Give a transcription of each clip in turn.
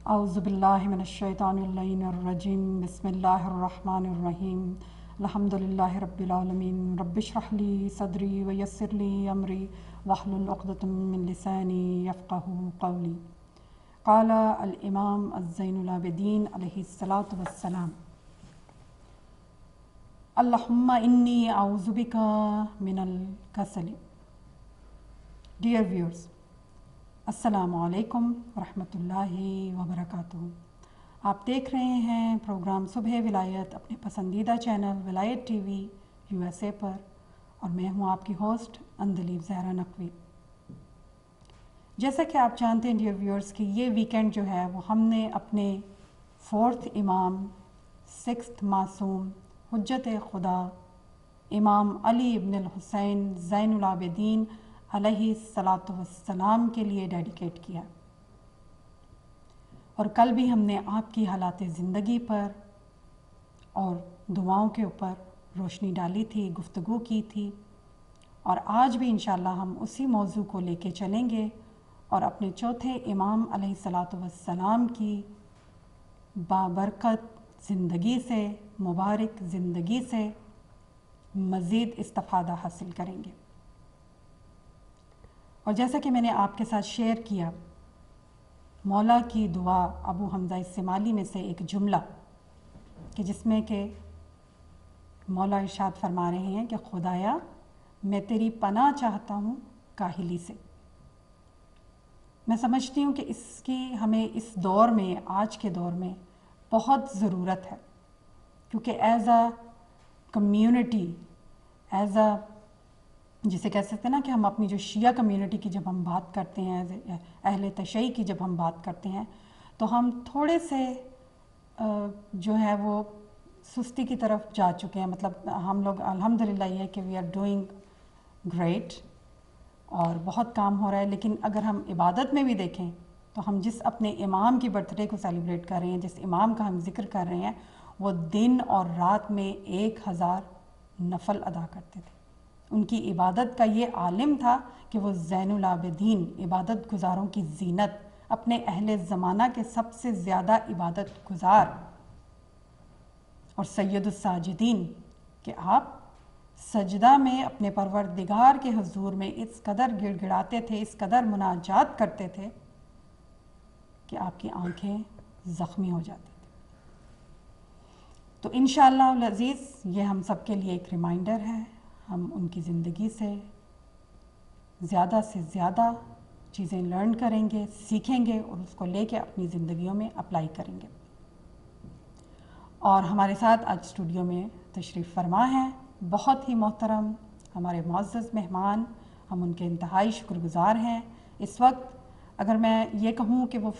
اعوذ باللہ من الشیطان اللعین الرجیم بسم اللہ الرحمن الرحیم الحمدللہ رب العالمین رب اشرح لی صدری ویسر لی امری واحلل عقدۃ من لسانی یفقہوا قولی۔ قال الامام الزین العابدین علیہ الصلاۃ والسلام: اللہم انی اعوذ بک من الکسل۔ ڈیئر ویورز، السلام علیکم ورحمۃ اللہ وبرکاتہ۔ آپ دیکھ رہے ہیں پروگرام صبح ولایت اپنے پسندیدہ چینل ولایت ٹی وی USA پر، اور میں ہوں آپ کی ہوسٹ اندلیب زہرا نقوی۔ جیسا کہ آپ جانتے ہیں ڈیئر ویورز کہ یہ ویکینڈ جو ہے وہ ہم نے اپنے 4th امام 6th معصوم حجت خدا امام علی ابن الحسین زین العابدین علیہ الصلاۃ والسلام کے لیے ڈیڈیکیٹ کیا، اور کل بھی ہم نے آپ کی حالات زندگی پر اور دعاؤں کے اوپر روشنی ڈالی تھی، گفتگو کی تھی، اور آج بھی انشاءاللہ ہم اسی موضوع کو لے کے چلیں گے اور اپنے چوتھے امام علیہ الصلاۃ والسلام کی بابرکت زندگی سے، مبارک زندگی سے مزید استفادہ حاصل کریں گے۔ اور جیسا کہ میں نے آپ کے ساتھ شیئر کیا، مولا کی دعا ابو حمزہ السمالی میں سے ایک جملہ کہ جس میں کہ مولا ارشاد فرما رہے ہیں کہ خدایا میں تیری پناہ چاہتا ہوں کاہلی سے۔ میں سمجھتی ہوں کہ اس کی ہمیں اس دور میں، آج کے دور میں بہت ضرورت ہے، کیونکہ as a community, as a جسے کہہ سکتے ہیں نا کہ ہم اپنی جو شیعہ کمیونٹی کی جب ہم بات کرتے ہیں، اہل تشیع کی جب ہم بات کرتے ہیں، تو ہم تھوڑے سے جو ہے وہ سستی کی طرف جا چکے ہیں۔ مطلب ہم لوگ الحمدللہ یہ ہے کہ وی آر ڈوئنگ گریٹ اور بہت کام ہو رہا ہے، لیکن اگر ہم عبادت میں بھی دیکھیں تو ہم جس اپنے امام کی برتھ ڈے کو سیلیبریٹ کر رہے ہیں، جس امام کا ہم ذکر کر رہے ہیں، وہ دن اور رات میں 1000 نفل ادا کرتے تھے۔ ان کی عبادت کا یہ عالم تھا کہ وہ زین العابدین، عبادت گزاروں کی زینت، اپنے اہل زمانہ کے سب سے زیادہ عبادت گزار اور سید الساجدین، کہ آپ سجدہ میں اپنے پروردگار کے حضور میں اس قدر گڑ گڑاتے تھے، اس قدر مناجات کرتے تھے کہ آپ کی آنکھیں زخمی ہو جاتی تھیں۔ تو انشاءاللہ العزیز یہ ہم سب کے لیے ایک ریمائنڈر ہے، ہم ان کی زندگی سے زیادہ چیزیں لرن کریں گے، سیکھیں گے، اور اس کو لے کے اپنی زندگیوں میں اپلائی کریں گے۔ اور ہمارے ساتھ آج اسٹوڈیو میں تشریف فرما ہیں بہت ہی محترم ہمارے معزز مہمان، ہم ان کے انتہائی شکر گزار ہیں۔ اس وقت اگر میں یہ کہوں کہ وہ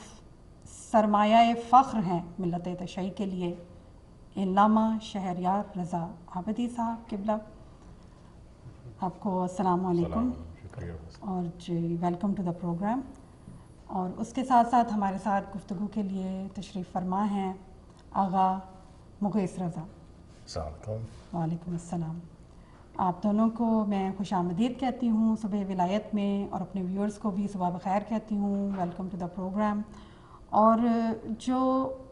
سرمایہ فخر ہیں ملت تشیع کے لیے، علامہ شہریار رضا عابدی صاحب قبلہ، آپ کو السلام علیکم اور جی ویلکم ٹو دا پروگرام۔ اور اس کے ساتھ ساتھ ہمارے ساتھ گفتگو کے لیے تشریف فرما ہیں آغا مغیث رضا۔ السلام علیکم۔ وعلیکم السلام۔ آپ دونوں کو میں خوش آمدید کہتی ہوں صبح ولایت میں، اور اپنے ویورز کو بھی صبح بخیر کہتی ہوں، ویلکم ٹو دا پروگرام۔ اور جو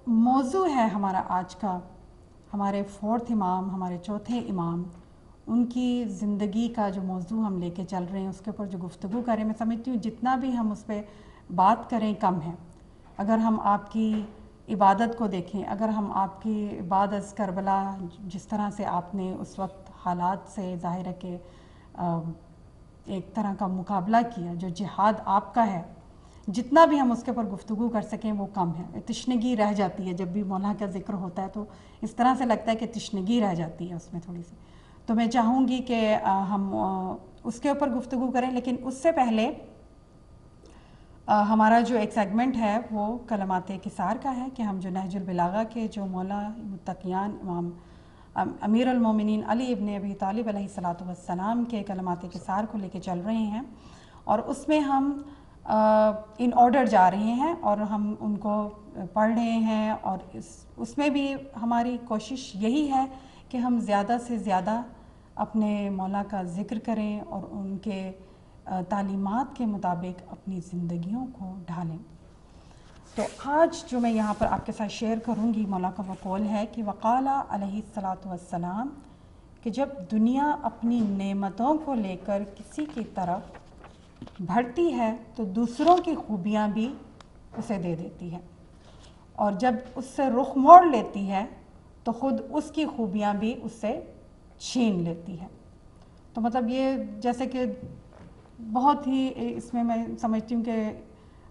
موضوع ہے ہمارا آج کا، ہمارے 4th امام، ہمارے چوتھے امام، ان کی زندگی کا جو موضوع ہم لے کے چل رہے ہیں، اس کے اوپر جو گفتگو کریں، میں سمجھتی ہوں جتنا بھی ہم اس پہ بات کریں کم ہے۔ اگر ہم آپ کی عبادت کو دیکھیں، اگر ہم آپ کی بعد از کربلا جس طرح سے آپ نے اس وقت حالات سے ظاہر ہے کہ ایک طرح کا مقابلہ کیا، جو جہاد آپ کا ہے، جتنا بھی ہم اس کے اوپر گفتگو کر سکیں وہ کم ہے۔ تشنگی رہ جاتی ہے جب بھی مولا کا ذکر ہوتا ہے، تو اس طرح سے لگتا ہے کہ تشنگی رہ جاتی ہے اس میں تھوڑی سی۔ تو میں چاہوں گی کہ ہم اس کے اوپر گفتگو کریں، لیکن اس سے پہلے ہمارا جو ایک سیگمنٹ ہے وہ کلمات کثار کا ہے، کہ ہم جو نہج البلاغہ کے جو مولا متقیان امام امیر المومنین علی ابن ابی طالب علیہ الصلاۃ والسلام کے کلمات کثار کو لے کے چل رہے ہیں، اور اس میں ہم ان آرڈر جا رہے ہیں اور ہم ان کو پڑھ رہے ہیں، اور اس میں بھی ہماری کوشش یہی ہے کہ ہم زیادہ سے زیادہ اپنے مولا کا ذکر کریں اور ان کے تعلیمات کے مطابق اپنی زندگیوں کو ڈھالیں۔ تو آج جو میں یہاں پر آپ کے ساتھ شیئر کروں گی مولا کا وہ قول ہے کہ وقال علیہ الصلاۃ والسلام کہ جب دنیا اپنی نعمتوں کو لے کر کسی کی طرف بڑھتی ہے تو دوسروں کی خوبیاں بھی اسے دے دیتی ہے، اور جب اس سے رخ موڑ لیتی ہے تو خود اس کی خوبیاں بھی اس سے چھین لیتی ہے۔ تو مطلب یہ جیسے کہ بہت ہی اس میں سمجھتی ہوں کہ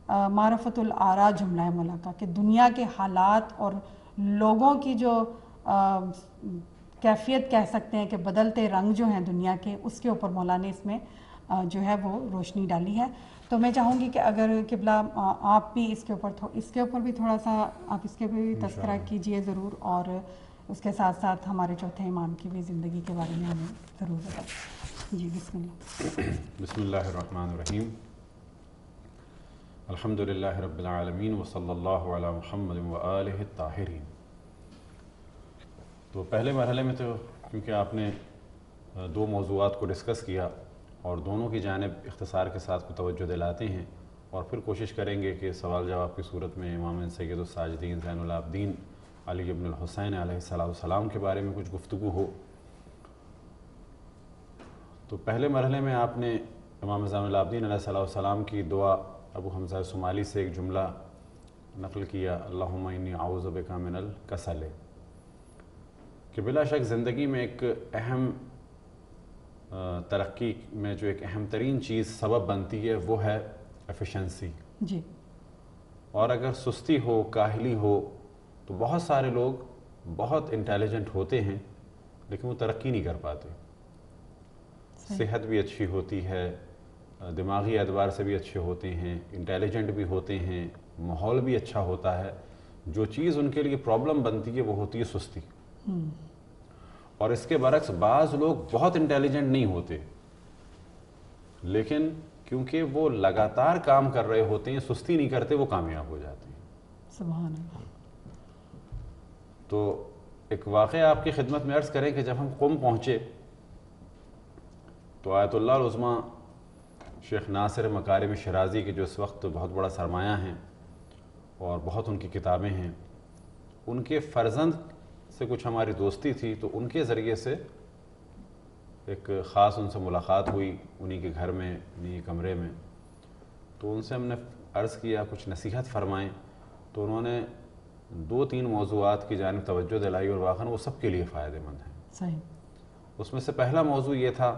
معرفت الآراء جملہ ہے مولا کا، کہ دنیا کے حالات اور لوگوں کی جو کیفیت کہہ سکتے ہیں کہ بدلتے رنگ جو ہیں دنیا کے، اس کے اوپر مولا نے اس میں جو ہے وہ روشنی ڈالی ہے۔ تو میں چاہوں گی کہ اگر قبلہ آپ بھی اس کے اوپر بھی تھوڑا سا آپ اس کے بھی تذکرہ کیجئے ضرور، اور اس کے ساتھ ساتھ ہمارے چوتھے امام کی بھی زندگی کے بارے میں ہمیں ضرور بتائیں۔ جی بسم اللہ۔ بسم اللہ الرحمن الرحیم۔ الحمد للہ رب العالمین وصلی اللہ علی محمد وآلہ الطاہرین۔ تو پہلے مرحلے میں تو کیونکہ آپ نے دو موضوعات کو ڈسکس کیا اور دونوں کی جانب اختصار کے ساتھ کو توجہ دلاتے ہیں، اور پھر کوشش کریں گے کہ سوال جواب کی صورت میں امام سید الساجدین زین العابدین علی ابن الحسین علیہ السلام کے بارے میں کچھ گفتگو ہو۔ تو پہلے مرحلے میں آپ نے امام زین العابدین علیہ السلام کی دعا ابو حمزہ سمالی سے ایک جملہ نقل کیا، اللہم انی اعوذ بک من الکسل، کہ بلا شک زندگی میں ایک اہم ترقی میں جو ایک اہم ترین چیز سبب بنتی ہے وہ ہے ایفیشنسی۔ جی۔ اور اگر سستی ہو، کاہلی ہو، تو بہت سارے لوگ بہت انٹیلیجنٹ ہوتے ہیں لیکن وہ ترقی نہیں کر پاتے۔ صحت بھی اچھی ہوتی ہے، دماغی اعتبار سے بھی اچھے ہوتے ہیں، انٹیلیجنٹ بھی ہوتے ہیں، ماحول بھی اچھا ہوتا ہے، جو چیز ان کے لیے پرابلم بنتی ہے وہ ہوتی ہے سستی۔ اور اس کے برعکس بعض لوگ بہت انٹیلیجنٹ نہیں ہوتے لیکن کیونکہ وہ لگاتار کام کر رہے ہوتے ہیں، سستی نہیں کرتے، وہ کامیاب ہو جاتے ہیں۔ سبحان اللہ۔ تو ایک واقعہ آپ کی خدمت میں عرض کریں کہ جب ہم قم پہنچے تو آیت اللہ العظمیٰ شیخ ناصر مکارم شرازی کے جو اس وقت بہت بڑا سرمایہ ہیں اور بہت ان کی کتابیں ہیں، ان کے فرزند سے کچھ ہماری دوستی تھی، تو ان کے ذریعے سے ایک خاص ان سے ملاقات ہوئی انہی کے گھر میں، انہی کے کمرے میں۔ تو ان سے ہم نے عرض کیا کچھ نصیحت فرمائیں، تو انہوں نے دو تین موضوعات کی جانب توجہ دلائی اور واقعاً وہ سب کے لیے فائدہ مند ہیں۔ صحیح۔ اس میں سے پہلا موضوع یہ تھا،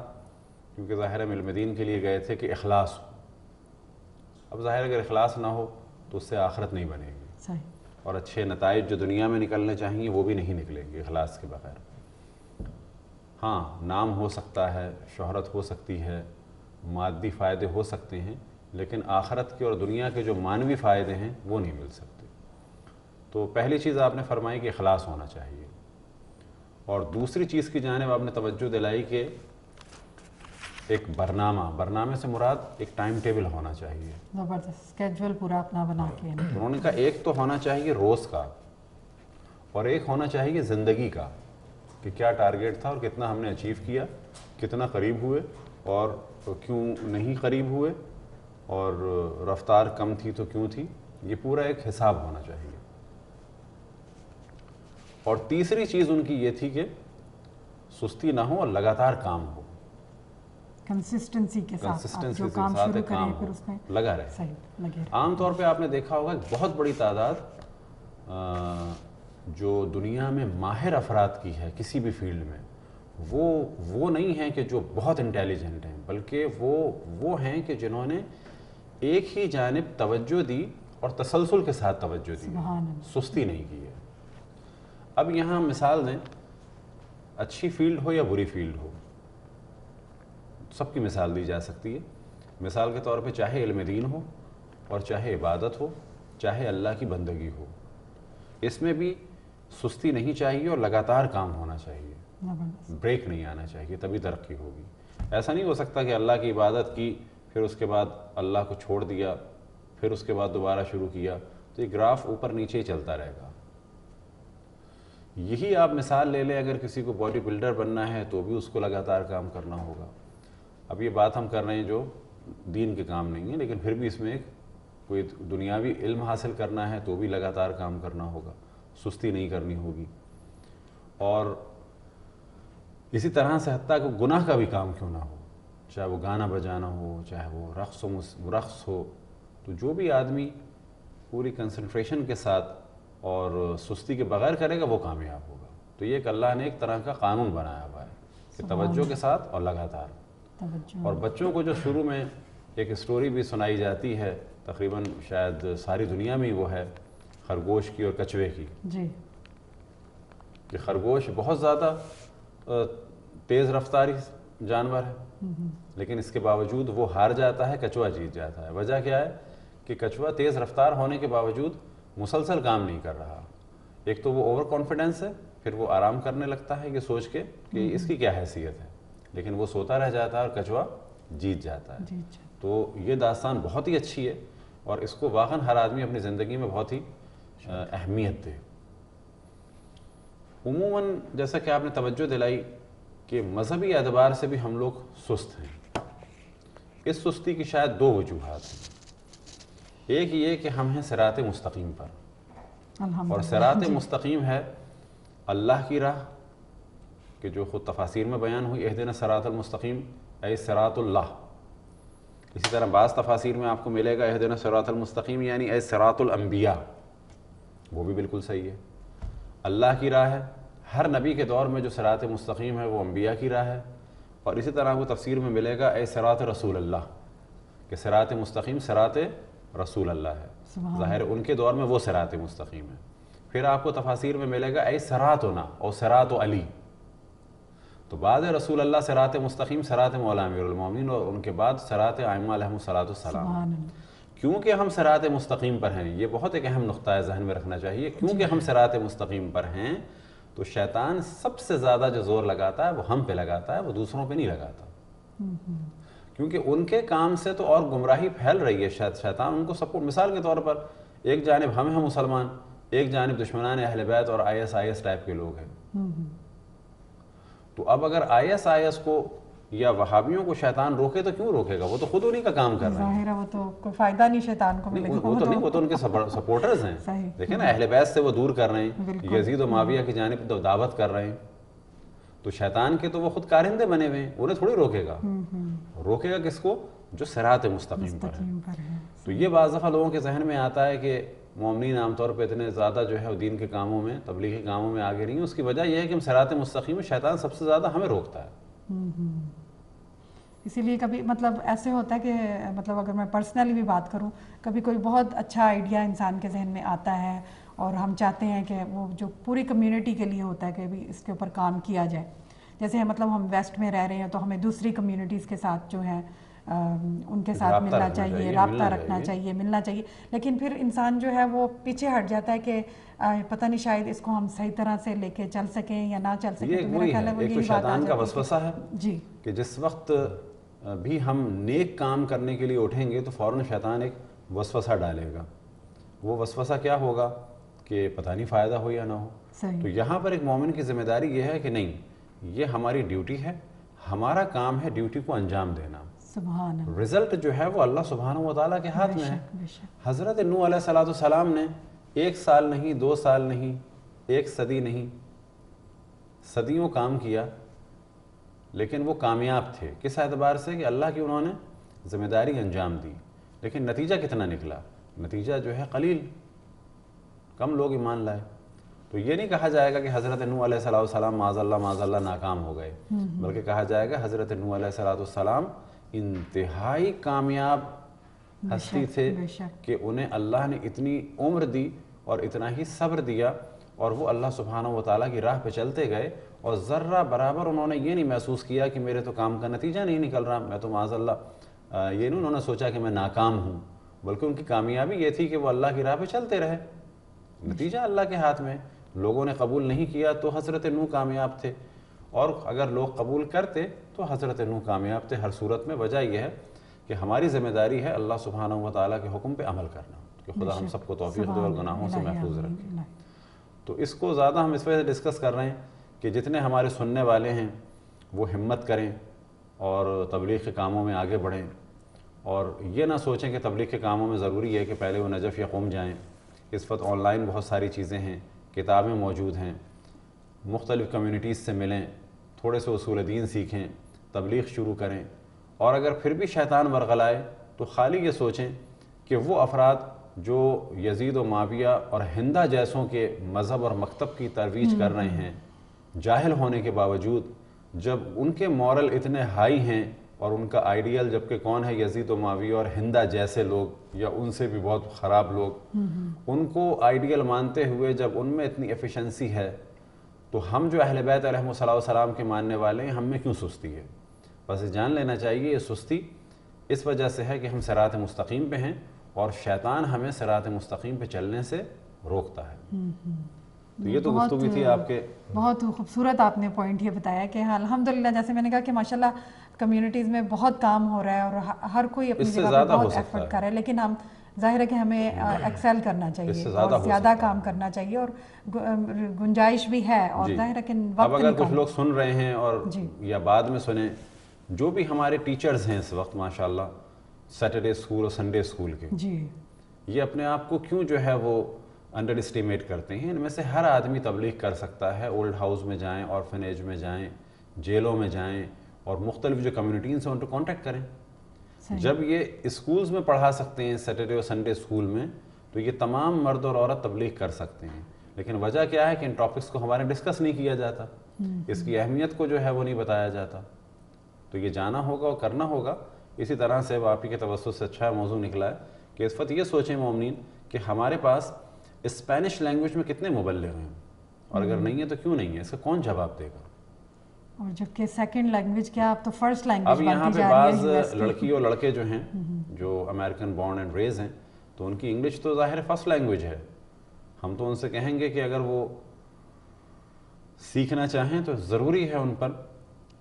کیونکہ ظاہر ہے علم دین کے لیے گئے تھے، کہ اخلاص ہو۔ اب ظاہر اگر اخلاص نہ ہو تو اس سے آخرت نہیں بنے گی، صحیح۔ اور اچھے نتائج جو دنیا میں نکلنے چاہیے وہ بھی نہیں نکلیں گے اخلاص کے بغیر۔ ہاں، نام ہو سکتا ہے، شہرت ہو سکتی ہے، مادی فائدے ہو سکتے ہیں، لیکن آخرت کے اور دنیا کے جو معنوی فائدے ہیں وہ نہیں مل سکتے۔ تو پہلی چیز آپ نے فرمائی کہ اخلاص ہونا چاہیے، اور دوسری چیز کی جانب آپ نے توجہ دلائی کہ ایک برنامے سے مراد ایک ٹائم ٹیبل ہونا چاہیے۔ زبردست، اسکیجول پورا اپنا بنا کے۔ انہوں نے کہا ایک تو ہونا چاہیے روز کا، اور ایک ہونا چاہیے زندگی کا، کہ کیا ٹارگیٹ تھا اور کتنا ہم نے اچیو کیا، کتنا قریب ہوئے اور کیوں نہیں قریب ہوئے، اور رفتار کم تھی تو کیوں تھی، یہ پورا ایک حساب ہونا چاہیے۔ اور تیسری چیز ان کی یہ تھی کہ سستی نہ ہو اور لگاتار کام ہو، کنسسٹنسی کے ساتھ کنسسٹنسی جو کے کام ساتھ شروع ایک کام کریں پھر ہو، اس میں لگا رہے۔ صحیح لگے رہے۔ عام طور پہ آپ نے دیکھا ہوگا کہ بہت بڑی تعداد جو دنیا میں ماہر افراد کی ہے کسی بھی فیلڈ میں، وہ نہیں ہیں کہ جو بہت انٹیلیجنٹ ہیں، بلکہ وہ ہیں کہ جنہوں نے ایک ہی جانب توجہ دی اور تسلسل کے ساتھ توجہ دی، سبحان اللہ۔ سستی نہیں کی ہے۔ اب یہاں مثال دیں، اچھی فیلڈ ہو یا بری فیلڈ ہو، سب کی مثال دی جا سکتی ہے۔ مثال کے طور پہ چاہے علم دین ہو اور چاہے عبادت ہو، چاہے اللہ کی بندگی ہو، اس میں بھی سستی نہیں چاہیے اور لگاتار کام ہونا چاہیے، بریک نہیں آنا چاہیے، تبھی ترقی ہوگی۔ ایسا نہیں ہو سکتا کہ اللہ کی عبادت کی پھر اس کے بعد اللہ کو چھوڑ دیا، پھر اس کے بعد دوبارہ شروع کیا، تو یہ گراف اوپر نیچے ہی چلتا رہے گا۔ یہی آپ مثال لے لیں، اگر کسی کو باڈی بلڈر بننا ہے تو بھی اس کو لگاتار کام کرنا ہوگا۔ اب یہ بات ہم کر رہے ہیں جو دین کے کام نہیں ہے، لیکن پھر بھی اس میں ایک کوئی دنیاوی علم حاصل کرنا ہے تو بھی لگاتار کام کرنا ہوگا، سستی نہیں کرنی ہوگی. اور اسی طرح سے حتیٰ کہ گناہ کا بھی کام کیوں نہ ہو، چاہے وہ گانا بجانا ہو، چاہے وہ رقص ہو، تو جو بھی آدمی پوری کنسنٹریشن کے ساتھ اور سستی کے بغیر کرے گا وہ کامیاب ہوگا. تو یہ ایک اللہ نے ایک طرح کا قانون بنایا ہوا ہے کہ توجہ کے ساتھ اور لگاتار. اور بچوں کو جو شروع میں ایک اسٹوری بھی سنائی جاتی ہے، تقریباً شاید ساری دنیا میں وہ ہے، خرگوش کی اور کچھوے کی. جی. کہ خرگوش بہت زیادہ تیز رفتاری جانور ہے، لیکن اس کے باوجود وہ ہار جاتا ہے، کچھوا جیت جاتا ہے. وجہ کیا ہے کہ کچھوا تیز رفتار ہونے کے باوجود مسلسل کام نہیں کر رہا. ایک تو وہ اوور کانفیڈنس ہے، پھر وہ آرام کرنے لگتا ہے یہ سوچ کے کہ اس کی کیا حیثیت ہے، لیکن وہ سوتا رہ جاتا ہے اور کچھوا جیت جاتا ہے. تو یہ داستان بہت ہی اچھی ہے اور اس کو واقعاً ہر آدمی اپنی زندگی میں بہت ہی اہمیت دے. عموماً جیسا کہ آپ نے توجہ دلائی کہ مذہبی اعتبار سے بھی ہم لوگ سست ہیں. اس سستی کی شاید دو وجوہات ہیں. ایک یہ کہ ہم ہیں صراط مستقیم پر، اور صراط مستقیم ہے اللہ کی راہ، کہ جو خود تفاسیر میں بیان ہوئی اہدنا صراط المستقیم اے صراط اللہ. اسی طرح بعض تفاسیر میں آپ کو ملے گا اہدنا صراط المستقیم یعنی اے صراط الانبیاء، وہ بھی بالکل صحیح ہے. اللہ کی راہ ہے. ہر نبی کے دور میں جو صراط مستقیم ہے وہ انبیاء کی راہ ہے. اور اسی طرح وہ تفسیر میں ملے گا اے صراط رسول اللہ، کہ صراط مستقیم صراط رسول اللہ ہے. ظاہر ان کے دور میں وہ صراط مستقیم ہے. پھر آپ کو تفاسیر میں ملے گا اے صراطنا اور صراط علی. تو بعد رسول اللہ صراط مستقیم صراط مولا امیر المومنین، اور ان کے بعد صراط ائمہ علیہم الصلاۃ والسلام. کیونکہ ہم صراط مستقیم پر ہیں، یہ بہت ایک اہم نقطہ ہے ذہن میں رکھنا چاہیے. کیونکہ ہم صراط مستقیم پر ہیں تو شیطان سب سے زیادہ جو زور لگاتا ہے وہ ہم پہ لگاتا ہے، وہ دوسروں پہ نہیں لگاتا. کیونکہ ان کے کام سے تو اور گمراہی پھیل رہی ہے. شیطان ان کو سپورٹ، مثال کے طور پر ایک جانب ہم ہیں مسلمان، ایک جانب دشمنان اہل بیت اور IS ٹائپ کے لوگ ہیں. تو اب اگر IS کو یا وہابیوں کو شیطان روکے تو کیوں روکے گا؟ وہ تو خود انہی کا کام کر رہے ہیں. ظاہر ہے وہ تو کوئی فائدہ نہیں شیطان کو ملے گا. وہ تو ان کے سپورٹرز ہیں. دیکھیں نا، اہل بیت سے وہ دور کر رہے ہیں، یزید و معاویہ کی جانب دعوت کر رہے ہیں. تو شیطان کے تو وہ خود کارندے بنے ہوئے ہیں، انہیں تھوڑی روکے گا. روکے گا کس کو؟ جو صراط مستقیم پر ہے. تو یہ بعض دفعہ لوگوں کے ذہن میں آتا ہے کہ مومنین عام طور پہ اتنے زیادہ جو ہے دین کے کاموں میں، تبلیغی کاموں میں آگے نہیں ہیں. اس کی وجہ یہ ہے کہ ہم صراط مستقیم میں شیطان سب سے زیادہ ہمیں روکتا ہے. اسی لیے کبھی مطلب ایسے ہوتا ہے کہ مطلب اگر میں پرسنلی بھی بات کروں، کبھی کوئی بہت اچھا آئیڈیا انسان کے ذہن میں آتا ہے اور ہم چاہتے ہیں کہ وہ جو پوری کمیونٹی کے لیے ہوتا ہے کہ بھی اس کے اوپر کام کیا جائے. جیسے مطلب ہم ویسٹ میں رہ رہے ہیں تو ہمیں دوسری کمیونٹیز کے ساتھ جو ہے ان کے ساتھ ملنا چاہیے، رابطہ رکھنا چاہیے، ملنا چاہیے. لیکن پھر انسان جو ہے وہ پیچھے ہٹ جاتا ہے کہ پتہ نہیں شاید اس کو ہم صحیح طرح سے لے کے چل سکیں یا نہ چل سکیں. تو میرا خیال ہے وہ یہی بات آ جاتی ہے. ایک تو شیطان کا وسوسہ ہے جی، کہ جس وقت بھی ہم نیک کام کرنے کے لیے اٹھیں گے تو فوراً شیطان ایک وسوسہ ڈالے گا. وہ وسوسہ کیا ہوگا کہ پتہ نہیں فائدہ ہو یا نہ ہو. تو یہاں پر ایک مومن کی ذمہ داری یہ ہے کہ نہیں، یہ ہماری ڈیوٹی ہے، ہمارا کام ہے ڈیوٹی کو انجام دینا. سبحان اللہ. رزلٹ جو ہے وہ اللہ سبحانہ و تعالیٰ کے ہاتھ میں ہے. حضرت نوح علیہ السلام نے 1 سال نہیں، 2 سال نہیں، 1 صدی نہیں، صدیوں کام کیا، لیکن وہ کامیاب تھے. کس اعتبار سے؟ کہ اللہ کی انہوں نے ذمہ داری انجام دی. لیکن نتیجہ کتنا نکلا؟ نتیجہ جو ہے قلیل، کم لوگ ایمان لائے. تو یہ نہیں کہا جائے گا کہ حضرت نوح علیہ السلام معاذ اللہ ناکام ہو گئے، بلکہ کہا جائے گا حضرت نوح علیہ السلام انتہائی کامیاب ہستی تھے کہ انہیں اللہ نے اتنی عمر دی اور اتنا ہی صبر دیا، اور وہ اللہ سبحانہ و تعالیٰ کی راہ پہ چلتے گئے، اور ذرہ برابر انہوں نے یہ نہیں محسوس کیا کہ میرے تو کام کا نتیجہ نہیں نکل رہا، میں تو معاذ اللہ یہ نہیں انہوں نے سوچا کہ میں ناکام ہوں، بلکہ ان کی کامیابی یہ تھی کہ وہ اللہ کی راہ پہ چلتے رہے. نتیجہ اللہ کے ہاتھ میں. لوگوں نے قبول نہیں کیا تو حضرت نوح کامیاب تھے، اور اگر لوگ قبول کرتے تو حضرت نوح کامیاب تھے. ہر صورت میں وجہ یہ ہے کہ ہماری ذمہ داری ہے اللہ سبحانہ و تعالیٰ کے حکم پہ عمل کرنا، کہ خدا ہم سب کو توفیق دے اور گناہوں سے محفوظ رکھے. تو اس کو زیادہ ہم اس وجہ سے ڈسکس کر رہے ہیں کہ جتنے ہمارے سننے والے ہیں وہ ہمت کریں اور تبلیغ کے کاموں میں آگے بڑھیں، اور یہ نہ سوچیں کہ تبلیغ کے کاموں میں ضروری ہے کہ پہلے وہ نجف یا قم جائیں. اس وقت آن لائن بہت ساری چیزیں ہیں, کتابیں موجود ہیں, مختلف کمیونٹیز سے ملیں, تھوڑے سے اصول دین سیکھیں, تبلیغ شروع کریں. اور اگر پھر بھی شیطان ورغلائے تو خالی یہ سوچیں کہ وہ افراد جو یزید و معاویہ اور ہندہ جیسوں کے مذہب اور مکتب کی ترویج کر رہے ہیں, جاہل ہونے کے باوجود, جب ان کے مورل اتنے ہائی ہیں اور ان کا آئیڈیل, جبکہ کون ہے یزید و معاویہ اور ہندہ جیسے لوگ یا ان سے بھی بہت خراب لوگ, ان کو آئیڈیل مانتے ہوئے جب ان میں اتنی ایفیشنسی ہے, تو ہم جو اہل بیت علیہم السلام کے ماننے والے ہیں, ہم میں کیوں سستی ہے؟ بس جان لینا چاہیے یہ سستی اس وجہ سے ہے کہ ہم صراط مستقیم پہ ہیں اور شیطان ہمیں صراط مستقیم پہ چلنے سے روکتا ہے. تو یہ تو گفتگو تھی آپ کے. بہت خوبصورت آپ نے پوائنٹ یہ بتایا کہ الحمدللہ, جیسے میں نے کہا کہ ماشاءاللہ کمیونٹیز میں بہت کام ہو رہا ہے اور ہر کوئی اپنی جگہ پہ بہت ایفرٹ کر رہا ہے, لیکن ہم ظاہر ہے کہ ہمیں ایکسیل کرنا چاہیے اور زیادہ کام کرنا چاہیے, اور گنجائش بھی ہے, اور ظاہر ہے کہ اب اگر کچھ لوگ سن رہے ہیں اور یا بعد میں سنیں, جو بھی ہمارے ٹیچرز ہیں اس وقت ماشاءاللہ سیٹرڈے اسکول اور سنڈے اسکول کے, یہ اپنے آپ کو کیوں جو ہے وہ انڈر اسٹیمیٹ کرتے ہیں؟ ان میں سے ہر آدمی تبلیغ کر سکتا ہے. اولڈ ہاؤس میں جائیں, آرفنیج میں جائیں, جیلوں میں جائیں, اور مختلف جو کمیونٹیز ہیں ان کو کانٹیکٹ کریں. جب یہ اسکولز میں پڑھا سکتے ہیں سیٹرڈے اور سنڈے اسکول میں, تو یہ تمام مرد اور عورت تبلیغ کر سکتے ہیں. لیکن وجہ کیا ہے کہ ان ٹاپکس کو ہمارے ڈسکس نہیں کیا جاتا, اس کی اہمیت کو جو ہے وہ نہیں بتایا جاتا. تو یہ جانا ہوگا اور کرنا ہوگا. اسی طرح سے آپ ہی کے توسط سے اچھا موضوع نکلا ہے کہ اس وقت یہ سوچیں مومنین کہ ہمارے پاس اسپینش لینگویج میں کتنے مبلغ ہیں, اور اگر نہیں ہے تو کیوں نہیں ہے, اس کا کون جواب دے گا؟ اور جبکہ سیکنڈ لینگویج کیا, اب تو فرسٹ لینگویج اب یہاں پہ بعض لڑکی اور لڑکے جو ہیں جو امریکن بورن اینڈ ریز ہیں, تو ان کی انگلش تو ظاہر فرسٹ لینگویج ہے. ہم تو ان سے کہیں گے کہ اگر وہ سیکھنا چاہیں تو ضروری ہے ان پر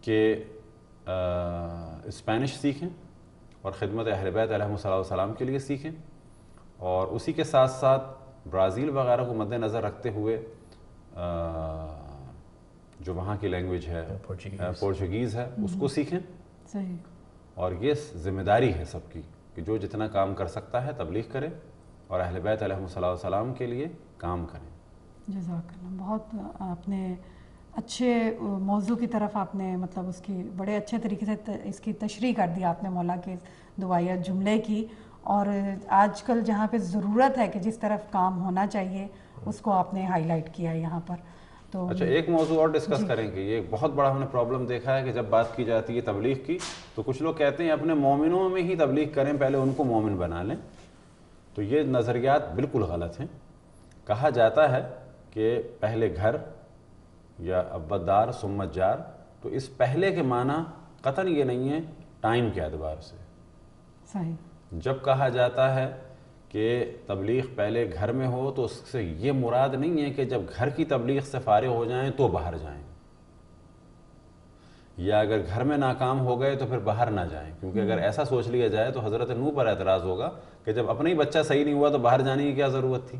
کہ اسپینش سیکھیں اور خدمت اہل بیت علیہم السلام کے لیے سیکھیں, اور اسی کے ساتھ ساتھ برازیل وغیرہ کو مد نظر رکھتے ہوئے جو وہاں کی لینگویج ہے پورچوگیز ہے اس کو سیکھیں. اور یہ ذمہ داری ہے سب کی کہ جو جتنا کام کر سکتا ہے تبلیغ کرے اور اہل بیت علیہم السلام کے لیے کام کریں. جزاک اللہ. بہت آپ نے اچھے موضوع کی طرف آپ نے مطلب اس کی بڑے اچھے طریقے سے اس کی تشریح کر دی آپ نے مولا کے دعائیہ جملے کی, اور آج کل جہاں پہ ضرورت ہے کہ جس طرف کام ہونا چاہیے اس کو آپ نے ہائی لائٹ کیا یہاں پر. تو اچھا ایک موضوع اور ڈسکس کریں گے. یہ بہت بڑا ہم نے پرابلم دیکھا ہے کہ جب بات کی جاتی ہے تبلیغ کی تو کچھ لوگ کہتے ہیں اپنے مومنوں میں ہی تبلیغ کریں, پہلے ان کو مومن بنا لیں. تو یہ نظریات بالکل غلط ہیں. کہا جاتا ہے کہ پہلے گھر یا اول ثم جار, تو اس پہلے کے معنی قطعاً یہ نہیں ہے ٹائم کے اعتبار سے. صحیح. جب کہا جاتا ہے کہ تبلیغ پہلے گھر میں ہو تو اس سے یہ مراد نہیں ہے کہ جب گھر کی تبلیغ سے فارغ ہو جائیں تو باہر جائیں, یا اگر گھر میں ناکام ہو گئے تو پھر باہر نہ جائیں. کیونکہ اگر ایسا سوچ لیا جائے تو حضرت نوح پر اعتراض ہوگا کہ جب اپنا ہی بچہ صحیح نہیں ہوا تو باہر جانے کی کیا ضرورت تھی.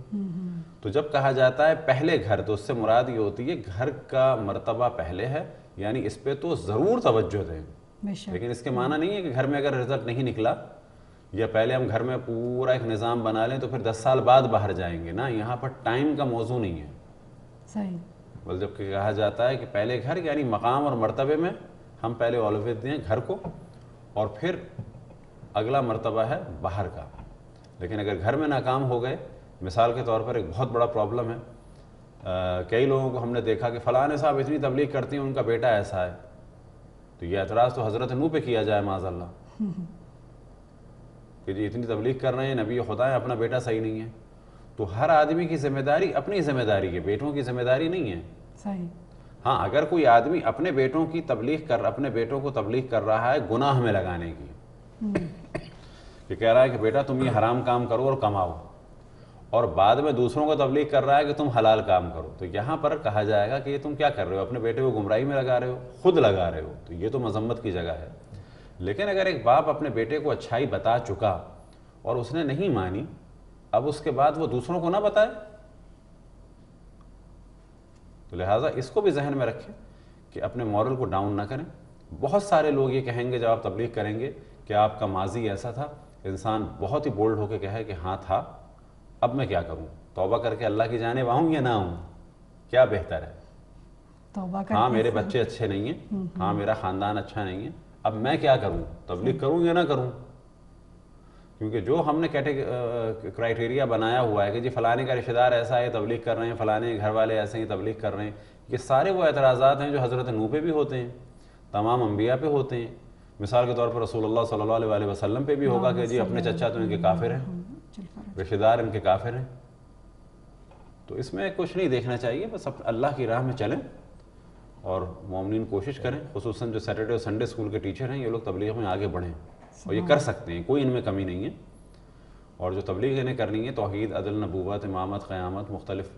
تو جب کہا جاتا ہے پہلے گھر تو اس سے مراد یہ ہوتی ہے گھر کا مرتبہ پہلے ہے, یعنی اس پہ تو ضرور توجہ دیں. لیکن اس کے معنی نہیں ہے کہ گھر میں اگر رزلٹ نہیں نکلا یا پہلے ہم گھر میں پورا ایک نظام بنا لیں تو پھر 10 سال بعد باہر جائیں گے. نا, یہاں پر ٹائم کا موضوع نہیں ہے. صحیح. بل جب کہ کہا جاتا ہے کہ پہلے گھر یعنی مقام اور مرتبے میں ہم پہلے اولویت دیں گھر کو, اور پھر اگلا مرتبہ ہے باہر کا. لیکن اگر گھر میں ناکام ہو گئے, مثال کے طور پر ایک بہت بڑا پرابلم ہے, کئی لوگوں کو ہم نے دیکھا کہ فلاں صاحب اتنی تبلیغ کرتی ہیں ان کا بیٹا ایسا ہے, تو یہ اعتراض تو حضرت نوح پہ کیا جائے معاذ اللہ کہ جی اتنی تبلیغ کر رہے ہیں, نبی خدا ہے, اپنا بیٹا صحیح نہیں ہے. تو ہر آدمی کی ذمہ داری اپنی ذمہ داری ہے, بیٹوں کی ذمہ داری نہیں ہے. صحیح. ہاں اگر کوئی آدمی اپنے بیٹوں کی اپنے بیٹوں کو تبلیغ کر رہا ہے گناہ میں لگانے کی, کہ کہہ رہا ہے کہ بیٹا تم یہ حرام کام کرو اور کماؤ, اور بعد میں دوسروں کو تبلیغ کر رہا ہے کہ تم حلال کام کرو, تو یہاں پر کہا جائے گا کہ یہ تم کیا کر رہے ہو, اپنے بیٹے کو گمراہی میں لگا رہے ہو, خود لگا رہے ہو. تو یہ تو مذمت کی جگہ ہے. لیکن اگر ایک باپ اپنے بیٹے کو اچھائی بتا چکا اور اس نے نہیں مانی, اب اس کے بعد وہ دوسروں کو نہ بتائے, تو لہٰذا اس کو بھی ذہن میں رکھیں کہ اپنے مورل کو ڈاؤن نہ کریں. بہت سارے لوگ یہ کہیں گے جب آپ تبلیغ کریں گے کہ آپ کا ماضی ایسا تھا, انسان بہت ہی بولڈ ہو کے کہے کہ ہاں تھا, اب میں کیا کروں, توبہ کر کے اللہ کی جانب آؤں یا نہ آؤں, کیا بہتر ہے. ہاں میرے بچے اچھے نہیں ہیں, ہاں میرا خاندان اچھا نہیں ہے, اب میں کیا کروں, تبلیغ کروں یا نہ کروں. کیونکہ جو ہم نے کرائٹیریا بنایا ہوا ہے کہ جی فلانے کا رشتہ دار ایسا ہے تبلیغ کر رہے ہیں, فلانے گھر والے ایسے ہیں تبلیغ کر رہے ہیں, یہ سارے وہ اعتراضات ہیں جو حضرت نوح پہ بھی ہوتے ہیں, تمام انبیاء پہ ہوتے ہیں. مثال کے طور پر رسول اللہ صلی اللہ علیہ وسلم پہ بھی ہوگا کہ جی اپنے چچا تو ان کے کافر ہیں, رشتہ دار ان کے کافر ہیں. تو اس میں کچھ نہیں دیکھنا چاہیے, بس اللہ کی راہ میں چلیں اور مومنین کوشش کریں, خصوصاً جو سیٹرڈے اور سنڈے اسکول کے ٹیچر ہیں یہ لوگ تبلیغ میں آگے بڑھیں, اور یہ کر سکتے ہیں, کوئی ان میں کمی نہیں ہے. اور جو تبلیغ انہیں کرنی ہے, توحید, عدل, نبوت, امامت, قیامت, مختلف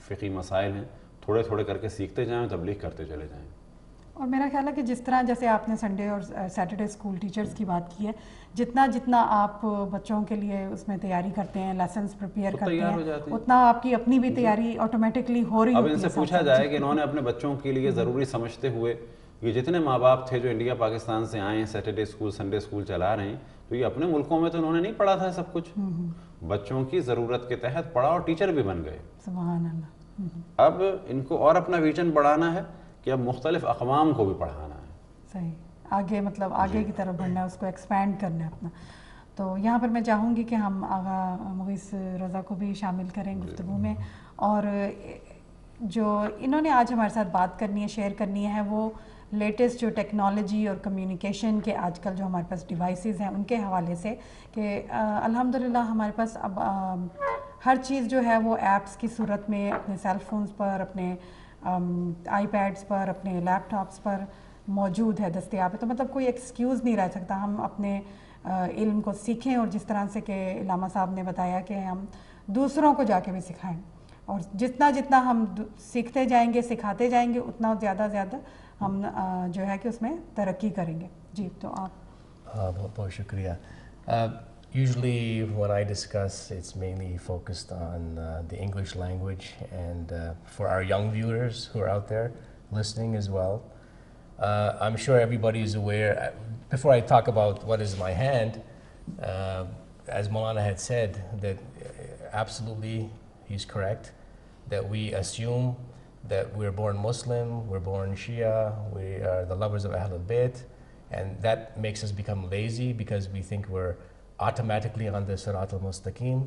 فقہی مسائل ہیں, تھوڑے تھوڑے کر کے سیکھتے جائیں, تبلیغ کرتے چلے جائیں. اور میرا خیال ہے کہ جس طرح جیسے آپ نے سنڈے اور سیٹرڈے اسکول ٹیچرز کی بات کی ہے, جتنا آپ بچوں کے لیے اس میں تیاری کرتے ہیں, لیسنس پریپیئر کرتے ہیں, اتنا آپ کی اپنی بھی تیاری آٹومیٹکلی ہو رہی ہوتی ہے. اب ان سے پوچھا جائے کہ انہوں نے اپنے بچوں کے لیے ضروری سمجھتے ہوئے, یہ جتنے ماں باپ تھے جو انڈیا پاکستان سے آئے ہیں, سیٹرڈے اسکول سنڈے اسکول چلا رہے ہیں, تو یہ اپنے ملکوں میں تو انہوں نے نہیں پڑھا تھا سب کچھ, بچوں کی ضرورت کے تحت پڑھا اور ٹیچر بھی بن گئے. سبحان اللہ. اب ان کو اور اپنا ویژن بڑھانا ہے کہ اب مختلف اقوام کو بھی پڑھانا ہے. صحیح, آگے مطلب آگے کی طرف بڑھنا ہے, اس کو ایکسپینڈ کرنا ہے اپنا. تو یہاں پر میں چاہوں گی کہ ہم آغا مغیث رضا کو بھی شامل کریں گفتگو میں, اور جو انہوں نے آج ہمارے ساتھ بات کرنی ہے, شیئر کرنی ہے, وہ لیٹسٹ جو ٹیکنالوجی اور کمیونیکیشن کے آج کل جو ہمارے پاس ڈیوائسز ہیں ان کے حوالے سے, کہ الحمدللہ ہمارے پاس اب ہر چیز جو ہے وہ ایپس کی صورت میں اپنے سیل فونز پر, اپنے آئی پیڈس پر, اپنے لیپ ٹاپس پر موجود ہے, دستیاب ہے. تو مطلب کوئی ایکسکیوز نہیں رہ سکتا, ہم اپنے علم کو سیکھیں, اور جس طرح سے کہ علامہ صاحب نے بتایا کہ ہم دوسروں کو جا کے بھی سکھائیں, اور جتنا ہم سیکھتے جائیں گے, سکھاتے جائیں گے, اتنا زیادہ ہم جو ہے کہ اس میں ترقی کریں گے. جی تو آپ. بہت شکریہ. Usually when I discuss, it's mainly focused on the English language, and for our young viewers who are out there listening as well, I'm sure everybody is aware. Before I talk about what is in my hand, as Maulana had said, that absolutely he's correct, that we assume that we're born Muslim, we're born Shia, we are the lovers of Ahlul Bayt, and that makes us become lazy because we think we're automatically on the Sirat al-Mustaqim.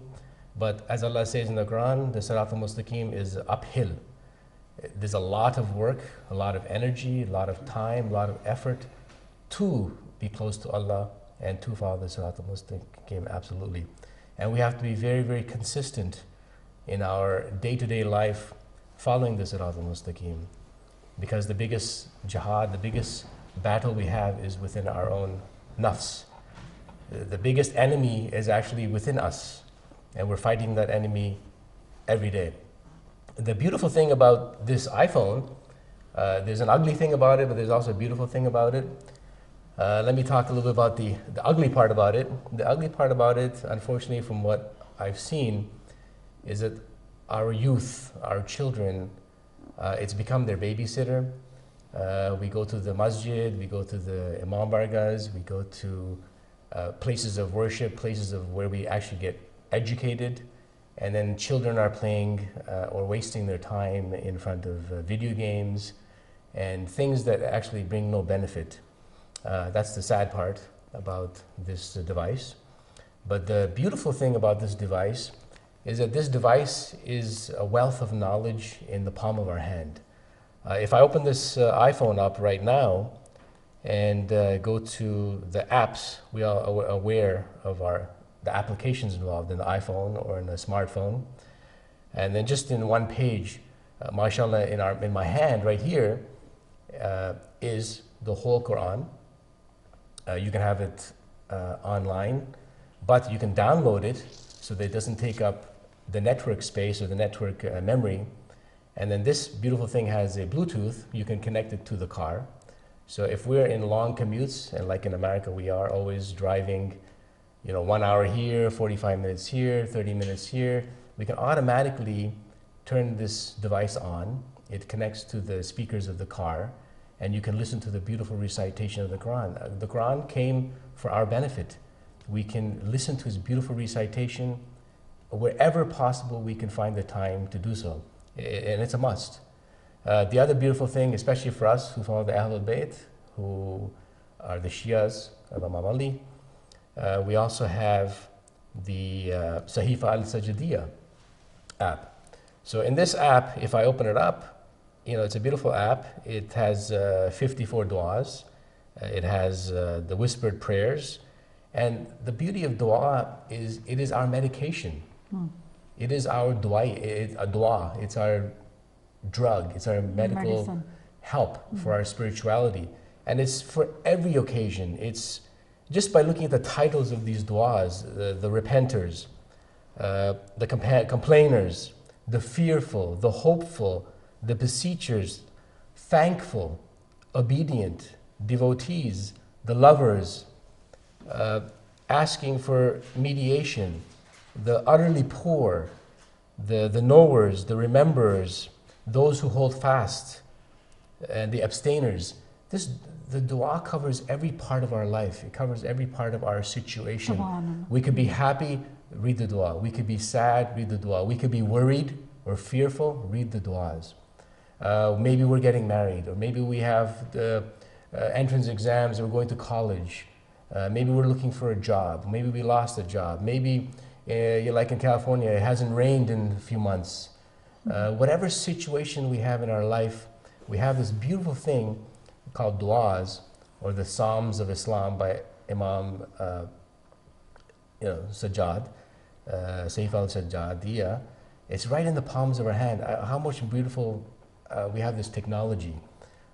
But as Allah says in the Quran, the Sirat al-Mustaqim is uphill. There's a lot of work, a lot of energy, a lot of time, a lot of effort to be close to Allah and to follow the Sirat al-Mustaqim, absolutely. And we have to be very, very consistent in our day-to-day life following the Sirat al-Mustaqim, because the biggest jihad, the biggest battle we have is within our own nafs. The biggest enemy is actually within us, and we're fighting that enemy every day. The beautiful thing about this iPhone, there's an ugly thing about it, but there's also a beautiful thing about it. Let me talk a little bit about the ugly part about it. The ugly part about it, unfortunately, from what I've seen, is that our youth, our children, it's become their babysitter. We go to the masjid, we go to the imam bargahs, we go to places of worship, places of where we actually get educated, and then children are playing or wasting their time in front of video games and things that actually bring no benefit. That's the sad part about this device. But the beautiful thing about this device is that this device is a wealth of knowledge in the palm of our hand. If I open this iPhone up right now and go to the apps, we are aware of the applications involved in the iPhone or in a smartphone. And then just in one page, mashallah, in my hand right here is the whole Quran. You can have it online, but you can download it so that it doesn't take up the network space or the network memory. And then this beautiful thing has a Bluetooth. You can connect it to the car. So if we're in long commutes, and like in America we are always driving, 1 hour here, 45 minutes here, 30 minutes here, we can automatically turn this device on. It connects to the speakers of the car, and you can listen to the beautiful recitation of the Quran. The Quran came for our benefit. We can listen to his beautiful recitation wherever possible. We can find the time to do so, and it's a must. The other beautiful thing, especially for us who follow the Ahlul Bayt, who are the Shias of Imam Ali, we also have the Sahifa al-Sajidiyya app. So in this app, if I open it up, it's a beautiful app. It has 54 du'as. It has the whispered prayers. And the beauty of du'a is it is our medication. It is our du'a. It's our drug. It's our medical Medicine. help for our spirituality. And it's for every occasion. It's just by looking at the titles of these du'as, the repenters, the complainers, the fearful, the hopeful, the beseechers, thankful, obedient, devotees, the lovers, asking for mediation, the utterly poor, the knowers, the rememberers, those who hold fast, and the abstainers. The dua covers every part of our life. It covers every part of our situation. Subhanallah. We could be happy, read the dua. We could be sad, read the dua. We could be worried or fearful, read the duas. Maybe we're getting married, or maybe we have the entrance exams, or we're going to college. Maybe we're looking for a job. Maybe we lost a job. Maybe, like in California, it hasn't rained in a few months. Whatever situation we have in our life, we have this beautiful thing called du'as, or the Psalms of Islam by Imam Sajjad, Saif al-Sajjadiyya. It's right in the palms of our hand. How much beautiful we have this technology.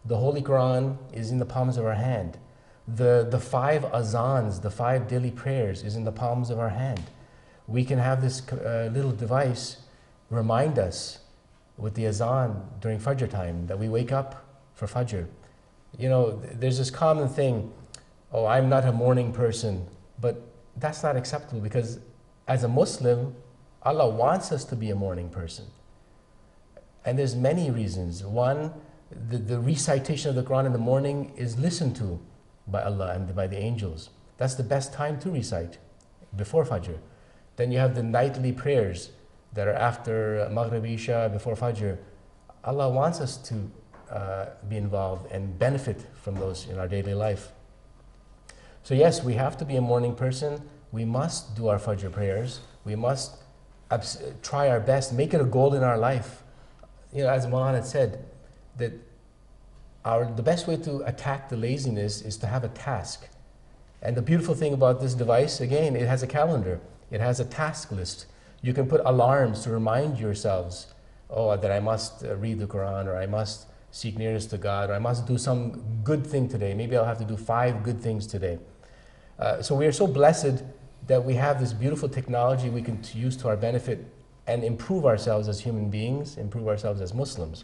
The Holy Quran is in the palms of our hand. The 5 azans, the 5 daily prayers is in the palms of our hand. We can have this little device remind us with the azan during Fajr time that we wake up for Fajr. There's this common thing, oh, I'm not a morning person, but that's not acceptable, because as a Muslim, Allah wants us to be a morning person. And there's many reasons. One, the recitation of the Quran in the morning is listened to by Allah and by the angels. That's the best time to recite, before Fajr. Then you have the nightly prayers that are after Maghrib, Isha, before Fajr. Allah wants us to be involved and benefit from those in our daily life. So yes, we have to be a morning person. We must do our Fajr prayers. We must try our best, make it a goal in our life. As Maulana had said, that the best way to attack the laziness is to have a task. And the beautiful thing about this device, again, it has a calendar. It has a task list. You can put alarms to remind yourselves, that I must read the Quran, or I must seek nearness to God, or I must do some good thing today. Maybe I'll have to do 5 good things today. So we are so blessed that we have this beautiful technology we can use to our benefit and improve ourselves as human beings, improve ourselves as Muslims.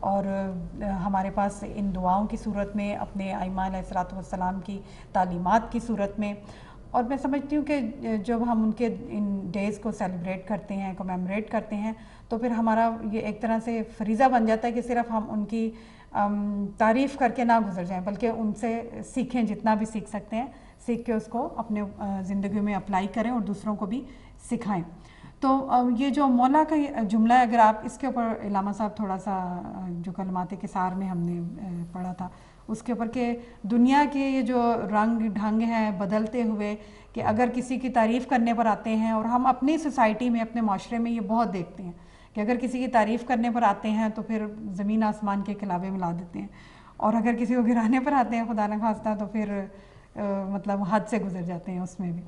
اور ہمارے پاس ان دعاؤں کی صورت میں، اپنے ائمہ علیہ الصلوۃ والسلام کی تعلیمات کی صورت میں، اور میں سمجھتی ہوں کہ جب ہم ان کے ان ڈیز کو سیلیبریٹ کرتے ہیں، کومیموریٹ کرتے ہیں، تو پھر ہمارا یہ ایک طرح سے فریضہ بن جاتا ہے کہ صرف ہم ان کی تعریف کر کے نہ گزر جائیں، بلکہ ان سے سیکھیں، جتنا بھی سیکھ سکتے ہیں، سیکھ کے اس کو اپنے زندگی میں اپلائی کریں اور دوسروں کو بھی سکھائیں۔ تو یہ جو مولا کا جملہ ہے، اگر آپ اس کے اوپر علامہ صاحب تھوڑا سا، جو کلمات کثار میں ہم نے پڑھا تھا اس کے اوپر، کہ دنیا کے یہ جو رنگ ڈھنگ ہیں بدلتے ہوئے، کہ اگر کسی کی تعریف کرنے پر آتے ہیں، اور ہم اپنی سوسائٹی میں، اپنے معاشرے میں یہ بہت دیکھتے ہیں کہ اگر کسی کی تعریف کرنے پر آتے ہیں تو پھر زمین آسمان کے خلابے ملا دیتے ہیں، اور اگر کسی کو گرانے پر آتے ہیں خدا نہ خواستہ تو پھر مطلب حد سے گزر جاتے ہیں اس میں بھی۔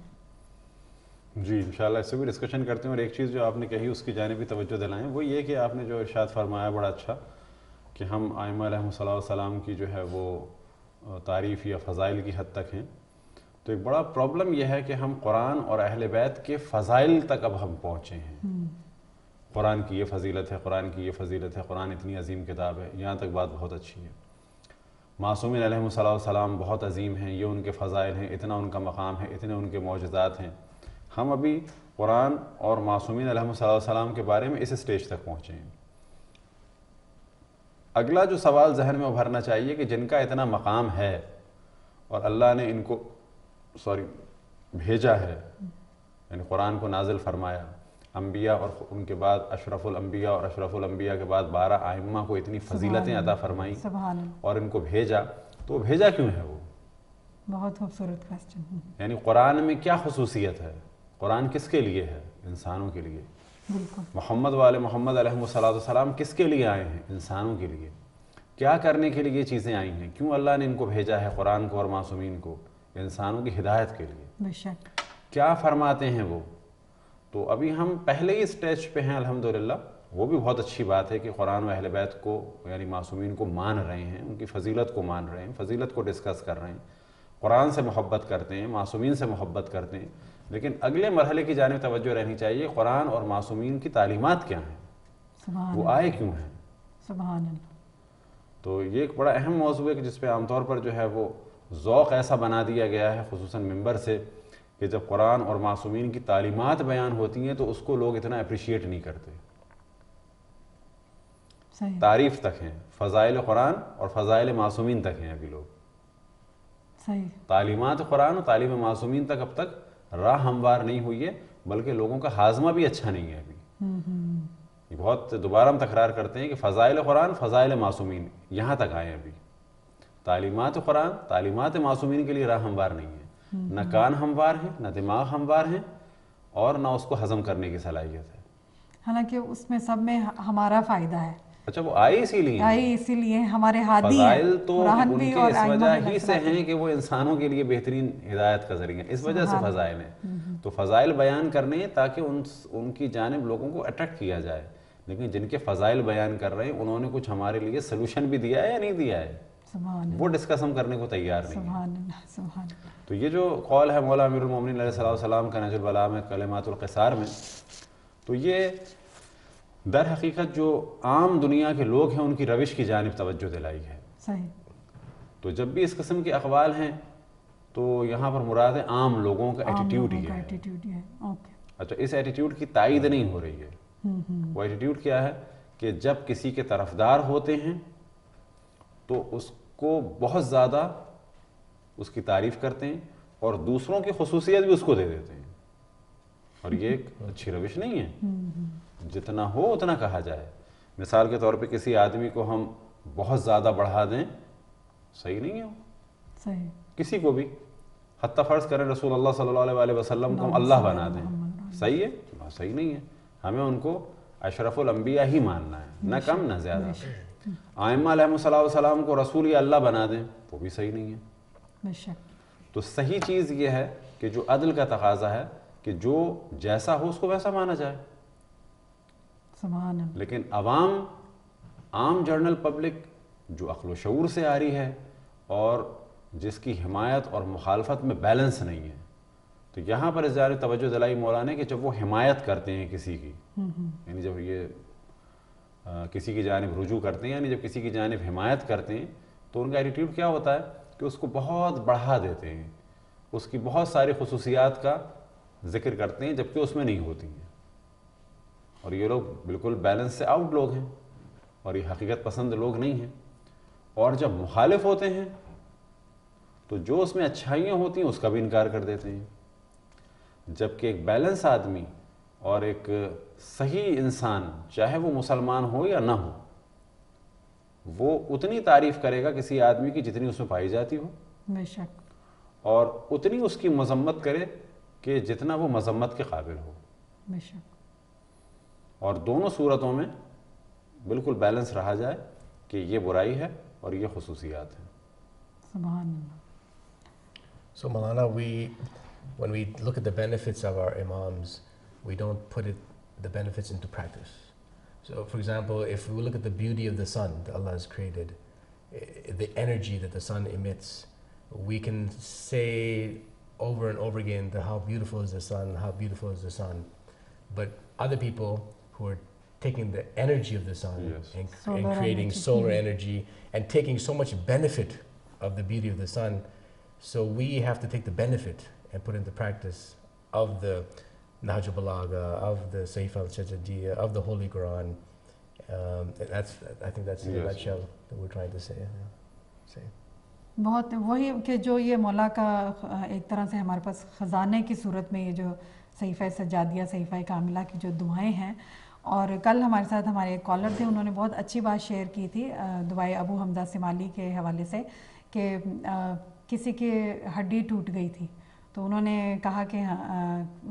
جی انشاءاللہ اس سے بھی ڈسکشن کرتے ہیں، اور ایک چیز جو آپ نے کہی اس کی جانب بھی توجہ دلائیں، وہ یہ کہ آپ نے جو ارشاد فرمایا بڑا اچھا، کہ ہم ائمہ علیہ السلام کی جو ہے وہ تعریف یا فضائل کی حد تک ہیں، تو ایک بڑا پرابلم یہ ہے کہ ہم قرآن اور اہل بیت کے فضائل تک اب ہم پہنچے ہیں۔ قرآن کی یہ فضیلت ہے، قرآن کی یہ فضیلت ہے، قرآن اتنی عظیم کتاب ہے، یہاں تک بات بہت اچھی ہے۔ معصومین علیہ السلام بہت عظیم ہیں، یہ ان کے فضائل ہیں، اتنا ان کا مقام ہے، اتنے ان کے معجزات ہیں۔ ہم ابھی قرآن اور معصومین علیہ السلام کے بارے میں اس اسٹیج تک پہنچے ہیں۔ اگلا جو سوال ذہن میں ابھرنا چاہیے کہ جن کا اتنا مقام ہے اور اللہ نے ان کو بھیجا ہے، یعنی قرآن کو نازل فرمایا، انبیاء اور ان کے بعد اشرف الانبیاء اور اشرف الانبیاء کے بعد 12 ائمہ کو اتنی فضیلتیں عطا فرمائیں اور ان کو بھیجا، تو بھیجا کیوں ہے وہ؟ بہت خوبصورت کوسچن۔ یعنی قرآن میں کیا خصوصیت ہے؟ قرآن کس کے لیے ہے؟ انسانوں کے لیے۔ بالکل۔ محمد والے محمد علیہ السلام کس کے لیے آئے ہیں؟ انسانوں کے لیے۔ کیا کرنے کے لیے یہ چیزیں آئی ہیں؟ کیوں اللہ نے ان کو بھیجا ہے، قرآن کو اور معصومین کو؟ انسانوں کی ہدایت کے لیے۔ بے شک۔ کیا فرماتے ہیں وہ؟ تو ابھی ہم پہلے ہی اسٹیج پہ ہیں الحمدللہ، وہ بھی بہت اچھی بات ہے کہ قرآن و اہل بیت کو یعنی معصومین کو مان رہے ہیں، ان کی فضیلت کو مان رہے ہیں، فضیلت کو ڈسکس کر رہے ہیں، قرآن سے محبت کرتے ہیں، معصومین سے محبت کرتے ہیں۔ لیکن اگلے مرحلے کی جانب توجہ رہنی چاہیے، قرآن اور معصومین کی تعلیمات کیا ہیں، وہ آئے کیوں ہیں؟ سبحان اللہ۔ تو یہ ایک بڑا اہم موضوع ہے کہ جس پہ عام طور پر جو ہے وہ ذوق ایسا بنا دیا گیا ہے، خصوصاً ممبر سے، کہ جب قرآن اور معصومین کی تعلیمات بیان ہوتی ہیں تو اس کو لوگ اتنا اپریشیٹ نہیں کرتے۔ صحیح۔ تعریف تک ہیں، فضائل قرآن اور فضائل معصومین تک ہیں ابھی لوگ۔ صحیح۔ تعلیمات قرآن اور تعلیم معصومین تک اب تک راہ ہموار نہیں ہوئی ہے، بلکہ لوگوں کا ہاضمہ بھی اچھا نہیں ہے ابھی۔ یہ بہت دوبارہ ہم تکرار کرتے ہیں کہ فضائل قرآن، فضائل معصومین یہاں تک آئے ابھی۔ تعلیمات قرآن، تعلیمات معصومین کے لیے راہ ہموار نہیں ہے، نہ کان ہموار ہیں، نہ دماغ ہموار ہیں، اور نہ اس کو ہضم کرنے کی صلاحیت ہے۔ حالانکہ اس میں سب میں ہمارا فائدہ ہے۔ اچھا وہ آئے اسی لیے، آئے اسی لیے ہمارے ہادی ہیں، فضائل تو قرآن ان بھی کے اور اس ائمہ وجہ بھی ہی سے ہیں کہ وہ انسانوں کے لیے بہترین ہدایت کا ذریعہ ہیں، اس وجہ سے فضائل ہیں۔ تو فضائل بیان کرنے تاکہ ان کی جانب لوگوں کو اٹریکٹ کیا جائے، لیکن جن کے فضائل بیان کر رہے ہیں انہوں نے کچھ ہمارے لیے سلوشن بھی دیا ہے یا نہیں دیا ہے، وہ ڈسکس ہم کرنے کو تیار نہیں ہیں۔ سبحان اللہ، سبحان اللہ۔ تو یہ جو قول ہے مولا امیر المومنین علیہ السلام کا نہج البلاغہ میں کلمات القصار میں، تو یہ در حقیقت جو عام دنیا کے لوگ ہیں ان کی روش کی جانب توجہ دلائی ہے۔ صحیح۔ تو جب بھی اس قسم کے اقوال ہیں تو یہاں پر مراد ہے عام لوگوں کا ایٹیٹیوڈ ہی ہے۔ ایٹیٹیوڈ ہے، اوکے۔ اچھا اس ایٹیٹیوڈ کی تائید نہیں ہو رہی ہے۔ وہ ایٹیٹیوڈ کیا ہے کہ جب کسی کے طرفدار ہوتے ہیں تو اس کو بہت زیادہ اس کی تعریف کرتے ہیں اور دوسروں کی خصوصیت بھی اس کو دے دیتے ہیں، اور یہ ایک اچھی روش نہیں ہے۔ جتنا ہو اتنا کہا جائے۔ مثال کے طور پہ کسی آدمی کو ہم بہت زیادہ بڑھا دیں، صحیح نہیں ہے۔ صحیح۔ کسی کو بھی، حتیٰ فرض کریں رسول اللہ صلی اللہ علیہ وسلم کو ہم اللہ بنا دیں، صحیح ہے؟ صحیح نہیں ہے۔ ہمیں ان کو اشرف الانبیاء ہی ماننا ہے، نہ کم نہ زیادہ۔ ائمہ علیہ السلام کو رسول یا اللہ بنا دیں، وہ بھی صحیح نہیں ہے۔ بے شک۔ تو صحیح چیز یہ ہے کہ جو عدل کا تقاضا ہے کہ جو جیسا ہو اس کو ویسا مانا جائے۔ سبحان اللہ۔ لیکن عام جرنل پبلک جو عقل و شعور سے آ رہی ہے اور جس کی حمایت اور مخالفت میں بیلنس نہیں ہے، تو یہاں پر اس جانب توجہ دلائی مولانا نے کہ جب وہ حمایت کرتے ہیں کسی کی، یعنی جب یہ کسی کی جانب رجوع کرتے ہیں، یعنی جب کسی کی جانب حمایت کرتے ہیں تو ان کا ایٹیٹیوڈ کیا ہوتا ہے کہ اس کو بہت بڑھا دیتے ہیں، اس کی بہت ساری خصوصیات کا ذکر کرتے ہیں جبکہ اس میں نہیں ہوتی ہیں. اور یہ لوگ بالکل بیلنس سے آؤٹ لوگ ہیں اور یہ حقیقت پسند لوگ نہیں ہیں. اور جب مخالف ہوتے ہیں تو جو اس میں اچھائیاں ہوتی ہیں اس کا بھی انکار کر دیتے ہیں. جبکہ ایک بیلنس آدمی اور ایک صحیح انسان، چاہے وہ مسلمان ہو یا نہ ہو، وہ اتنی تعریف کرے گا کسی آدمی کی جتنی اس میں پائی جاتی ہو، بے شک، اور اتنی اس کی مذمت کرے کہ جتنا وہ مذمت کے قابل ہو. بے شک. اور دونوں صورتوں میں بالکل بیلنس رہا جائے کہ یہ برائی ہے اور یہ خصوصیات ہیں. سبحان اللہ. So Maulana, when we look at the benefits of our imams, we don't put the benefits into practice. So for example, if we look at the beauty of the sun that Allah has created, the energy that the sun emits, we can say over and over again that how beautiful is the sun, how beautiful is the sun. But other people who are taking the energy of the sun Yes. and creating solar energy and taking so much benefit of the beauty of the sun, so we have to take the benefit and put into practice of the Nahj al-Balagha, of the Saif al-Sajadiyya, of the Holy Quran. I think that's in a nutshell that we're trying to say. بہت وہی کہ جو یہ مولا کا ایک طرح سے ہمارے پاس خزانے کی صورت میں یہ جو صحیفہ سجادیہ، صحیفہ کاملہ کی جو دعائیں ہیں. اور کل ہمارے ساتھ ہمارے ایک کالر تھے، انہوں نے بہت اچھی بات شیئر کی تھی دعائے ابو حمزہ سمالی کے حوالے سے کہ کسی کی ہڈی ٹوٹ گئی تھی تو انہوں نے کہا کہ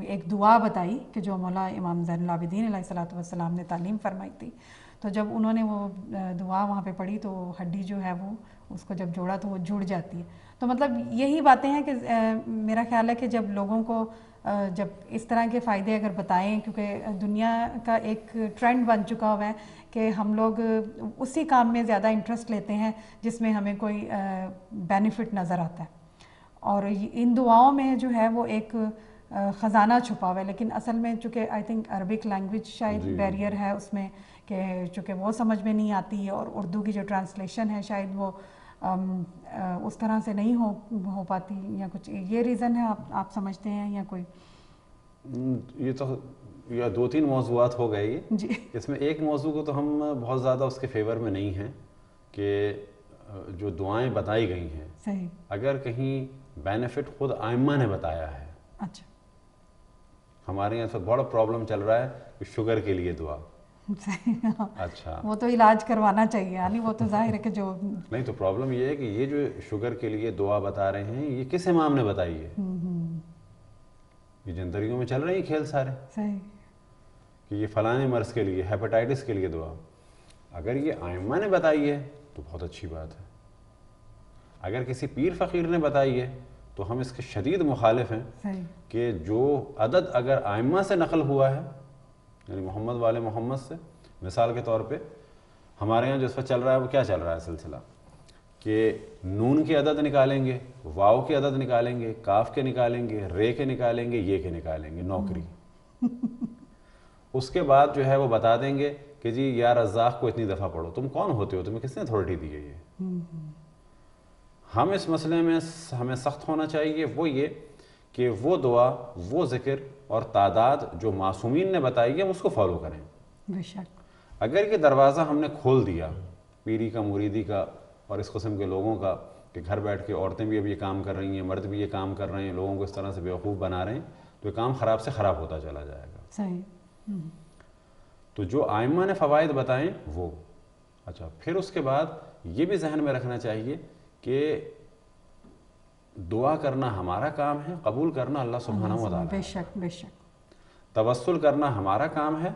ایک دعا بتائی کہ جو مولا امام زین العابدین علیہ الصلوۃ والسلام نے تعلیم فرمائی تھی. تو جب انہوں نے وہ دعا وہاں پہ پڑھی تو ہڈی جو ہے وہ اس کو جب جوڑا تو وہ جڑ جاتی ہے. تو مطلب یہی باتیں ہیں کہ میرا خیال ہے کہ جب لوگوں کو جب اس طرح کے فائدے اگر بتائیں، کیونکہ دنیا کا ایک ٹرینڈ بن چکا ہوا ہے کہ ہم لوگ اسی کام میں زیادہ انٹرسٹ لیتے ہیں جس میں ہمیں کوئی بینیفٹ نظر آتا ہے. اور ان دعاؤں میں جو ہے وہ ایک خزانہ چھپا ہوا ہے، لیکن اصل میں چونکہ آئی تھنک عربک لینگویج شاید بیریئر ہے اس میں کہ چونکہ وہ سمجھ میں نہیں آتی، اور اردو کی جو ٹرانسلیشن ہے شاید وہ اس طرح سے نہیں ہو پاتی، یا کچھ یہ ریزن ہے آپ سمجھتے ہیں یا کوئی؟ یہ تو یا 2-3 موضوعات ہو گئے جی. اس میں ایک موضوع کو تو ہم بہت زیادہ اس کے فیور میں نہیں ہیں کہ جو دعائیں بتائی گئی ہیں صحیح اگر کہیں بینیفٹ خود ائمہ نے بتایا ہے. اچھا. ہمارے یہاں سے بڑا پرابلم چل رہا ہے کہ شوگر کے لیے دعا. اچھا وہ تو علاج کروانا چاہیے، یعنی وہ تو ظاہر ہے کہ جو نہیں، تو پرابلم یہ ہے کہ یہ جو شوگر کے لیے دعا بتا رہے ہیں یہ کس امام نے بتائی ہے؟ یہ جنتریوں میں چل رہے ہیں کھیل سارے صحیح کہ یہ فلانے مرض کے لیے، ہیپاٹائٹس کے لیے دعا. اگر یہ ائمہ نے بتائی ہے تو بہت اچھی بات ہے. اگر کسی پیر فقیر نے بتائی ہے تو ہم اس کے شدید مخالف ہیں صحیح کہ جو عدد اگر ائمہ سے نقل ہوا ہے، یعنی محمد والے محمد سے، مثال کے طور پہ ہمارے یہاں جو اس وقت چل رہا ہے وہ کیا چل رہا ہے سلسلہ کہ نون کے عدد نکالیں گے، واو کے عدد نکالیں گے، کاف کے نکالیں گے، رے کے نکالیں گے، یہ کے نکالیں گے، نوکری. اس کے بعد جو ہے وہ بتا دیں گے کہ جی یا رزاق کو اتنی دفعہ پڑھو. تم کون ہوتے ہو؟ تمہیں کس نے اتھارٹی دی ہے یہ؟ ہم اس مسئلے میں ہمیں سخت ہونا چاہیے وہ یہ کہ وہ دعا، وہ ذکر اور تعداد جو معصومین نے بتائی ہے اس کو فالو کریں. بے شک. اگر یہ دروازہ ہم نے کھول دیا پیری کا، مریدی کا اور اس قسم کے لوگوں کا کہ گھر بیٹھ کے عورتیں بھی اب یہ کام کر رہی ہیں، مرد بھی یہ کام کر رہے ہیں، لوگوں کو اس طرح سے بیوقوف بنا رہے ہیں، تو یہ کام خراب سے خراب ہوتا چلا جائے گا. صحیح. تو جو ائمہ نے فوائد بتائیں وہ اچھا. پھر اس کے بعد یہ بھی ذہن میں رکھنا چاہیے کہ دعا کرنا ہمارا کام ہے، قبول کرنا اللہ سبحانہ و تعالیٰ. بے شک بے شک. توسل کرنا ہمارا کام ہے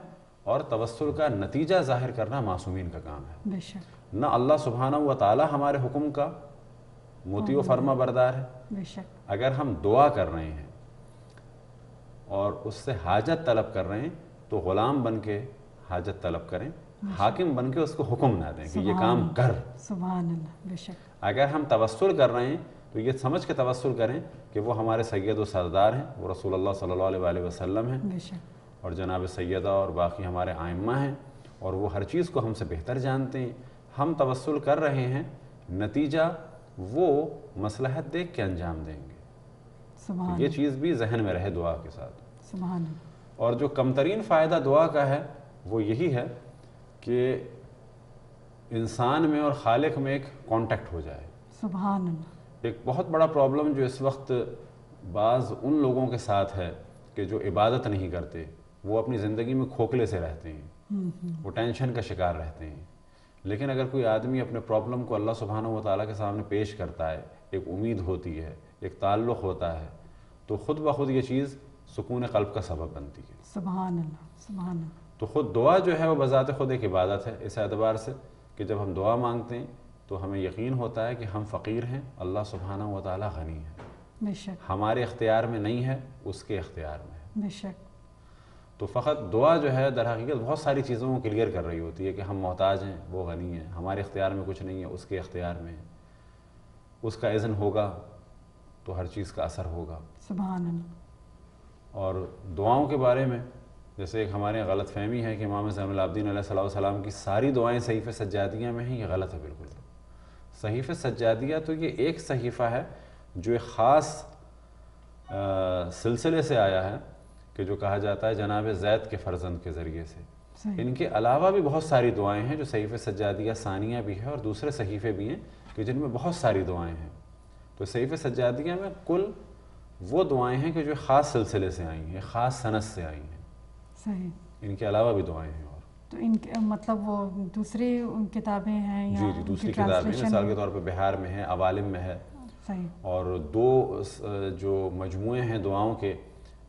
اور توسل کا نتیجہ ظاہر کرنا معصومین کا کام ہے. بے شک. نہ اللہ سبحانہ و تعالیٰ ہمارے حکم کا مطیع و فرما بردار ہے. بے شک. اگر ہم دعا کر رہے ہیں اور اس سے حاجت طلب کر رہے ہیں تو غلام بن کے حاجت طلب کریں، حاکم بن کے اس کو حکم نہ دیں کہ یہ کام کر. سبحان اللہ. بے شک. اگر ہم توسل کر رہے ہیں تو یہ سمجھ کے توسل کریں کہ وہ ہمارے سید و سردار ہیں، وہ رسول اللہ صلی اللہ علیہ وسلم ہیں، بے شک. اور جناب سیدہ اور باقی ہمارے ائمہ ہیں، اور وہ ہر چیز کو ہم سے بہتر جانتے ہیں. ہم توسل کر رہے ہیں, نتیجہ وہ مصلحت دیکھ کے انجام دیں گے. سبحان یہ چیز بھی ذہن میں رہے دعا کے ساتھ. سبحان اللہ. اور جو کم ترین فائدہ دعا کا ہے وہ یہی ہے کہ انسان میں اور خالق میں ایک کانٹیکٹ ہو جائے. سبحان اللہ. ایک بہت بڑا پرابلم جو اس وقت بعض ان لوگوں کے ساتھ ہے کہ جو عبادت نہیں کرتے, وہ اپنی زندگی میں کھوکھلے سے رہتے ہیں, وہ ٹینشن کا شکار رہتے ہیں. لیکن اگر کوئی آدمی اپنے پرابلم کو اللہ سبحانہ و تعالیٰ کے سامنے پیش کرتا ہے, ایک امید ہوتی ہے, ایک تعلق ہوتا ہے, تو خود بخود یہ چیز سکون قلب کا سبب بنتی ہے. سبحان اللہ. سبحان اللہ. تو خود دعا جو ہے وہ بذات خود ایک عبادت ہے, اس اعتبار سے کہ جب ہم دعا مانگتے ہیں تو ہمیں یقین ہوتا ہے کہ ہم فقیر ہیں, اللہ سبحانہ و تعالیٰ غنی ہے. بے شک. ہمارے اختیار میں نہیں ہے, اس کے اختیار میں ہے. بے شک. تو فقط دعا جو ہے در حقیقت بہت ساری چیزوں کو کلیئر کر رہی ہوتی ہے کہ ہم محتاج ہیں, وہ غنی ہے, ہمارے اختیار میں کچھ نہیں ہے, اس کے اختیار میں ہے. اس کا اذن ہوگا تو ہر چیز کا اثر ہوگا. سبحان اللہ. اور دعاؤں کے بارے میں جیسے ایک ہمارے غلط فہمی ہے کہ امام زین العابدین علیہ السلام کی ساری دعائیں صحیفہ سجادیہ میں ہیں, یہ غلط ہے بالکل. صحیفہ سجادیہ تو یہ ایک صحیفہ ہے جو ایک خاص سلسلے سے آیا ہے کہ جو کہا جاتا ہے جناب زید کے فرزند کے ذریعے سے. صحیح. ان کے علاوہ بھی بہت ساری دعائیں ہیں جو صحیفہ سجادیہ ثانیہ بھی ہے اور دوسرے صحیفے بھی ہیں کہ جن میں بہت ساری دعائیں ہیں. تو صحیفہ سجادیہ میں کل وہ دعائیں ہیں کہ جو خاص سلسلے سے آئی ہیں, خاص سند سے آئی ہیں. صحیح. ان کے علاوہ بھی دعائیں ہیں. اور تو ان کے مطلب وہ دوسری کتابیں ہیں یا جی دوسری کتابیں مثال کے طور پہ بہار میں ہے, عوالم میں ہے. صحیح. اور دو جو مجموعے ہیں دعاؤں کے,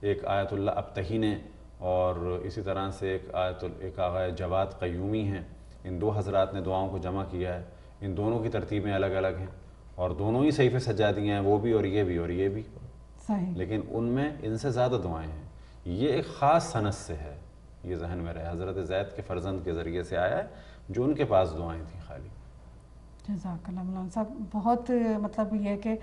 ایک آیت اللہ ابتہی نے اور اسی طرح سے ایک آغا جواد قیومی ہیں. ان دو حضرات نے دعاؤں کو جمع کیا ہے. ان دونوں کی ترتیبیں الگ الگ ہیں اور دونوں ہی صحیفے سجادیہ ہیں, وہ بھی اور یہ بھی اور یہ بھی. صحیح. لیکن ان میں ان سے زیادہ دعائیں ہیں. یہ ایک خاص سند سے ہے, یہ ذہن میں رہے, حضرت زید کے فرزند کے ذریعے سے آیا ہے جو ان کے پاس دعائیں تھیں خالی. جزاک اللہ مولانا صاحب. بہت مطلب یہ کہ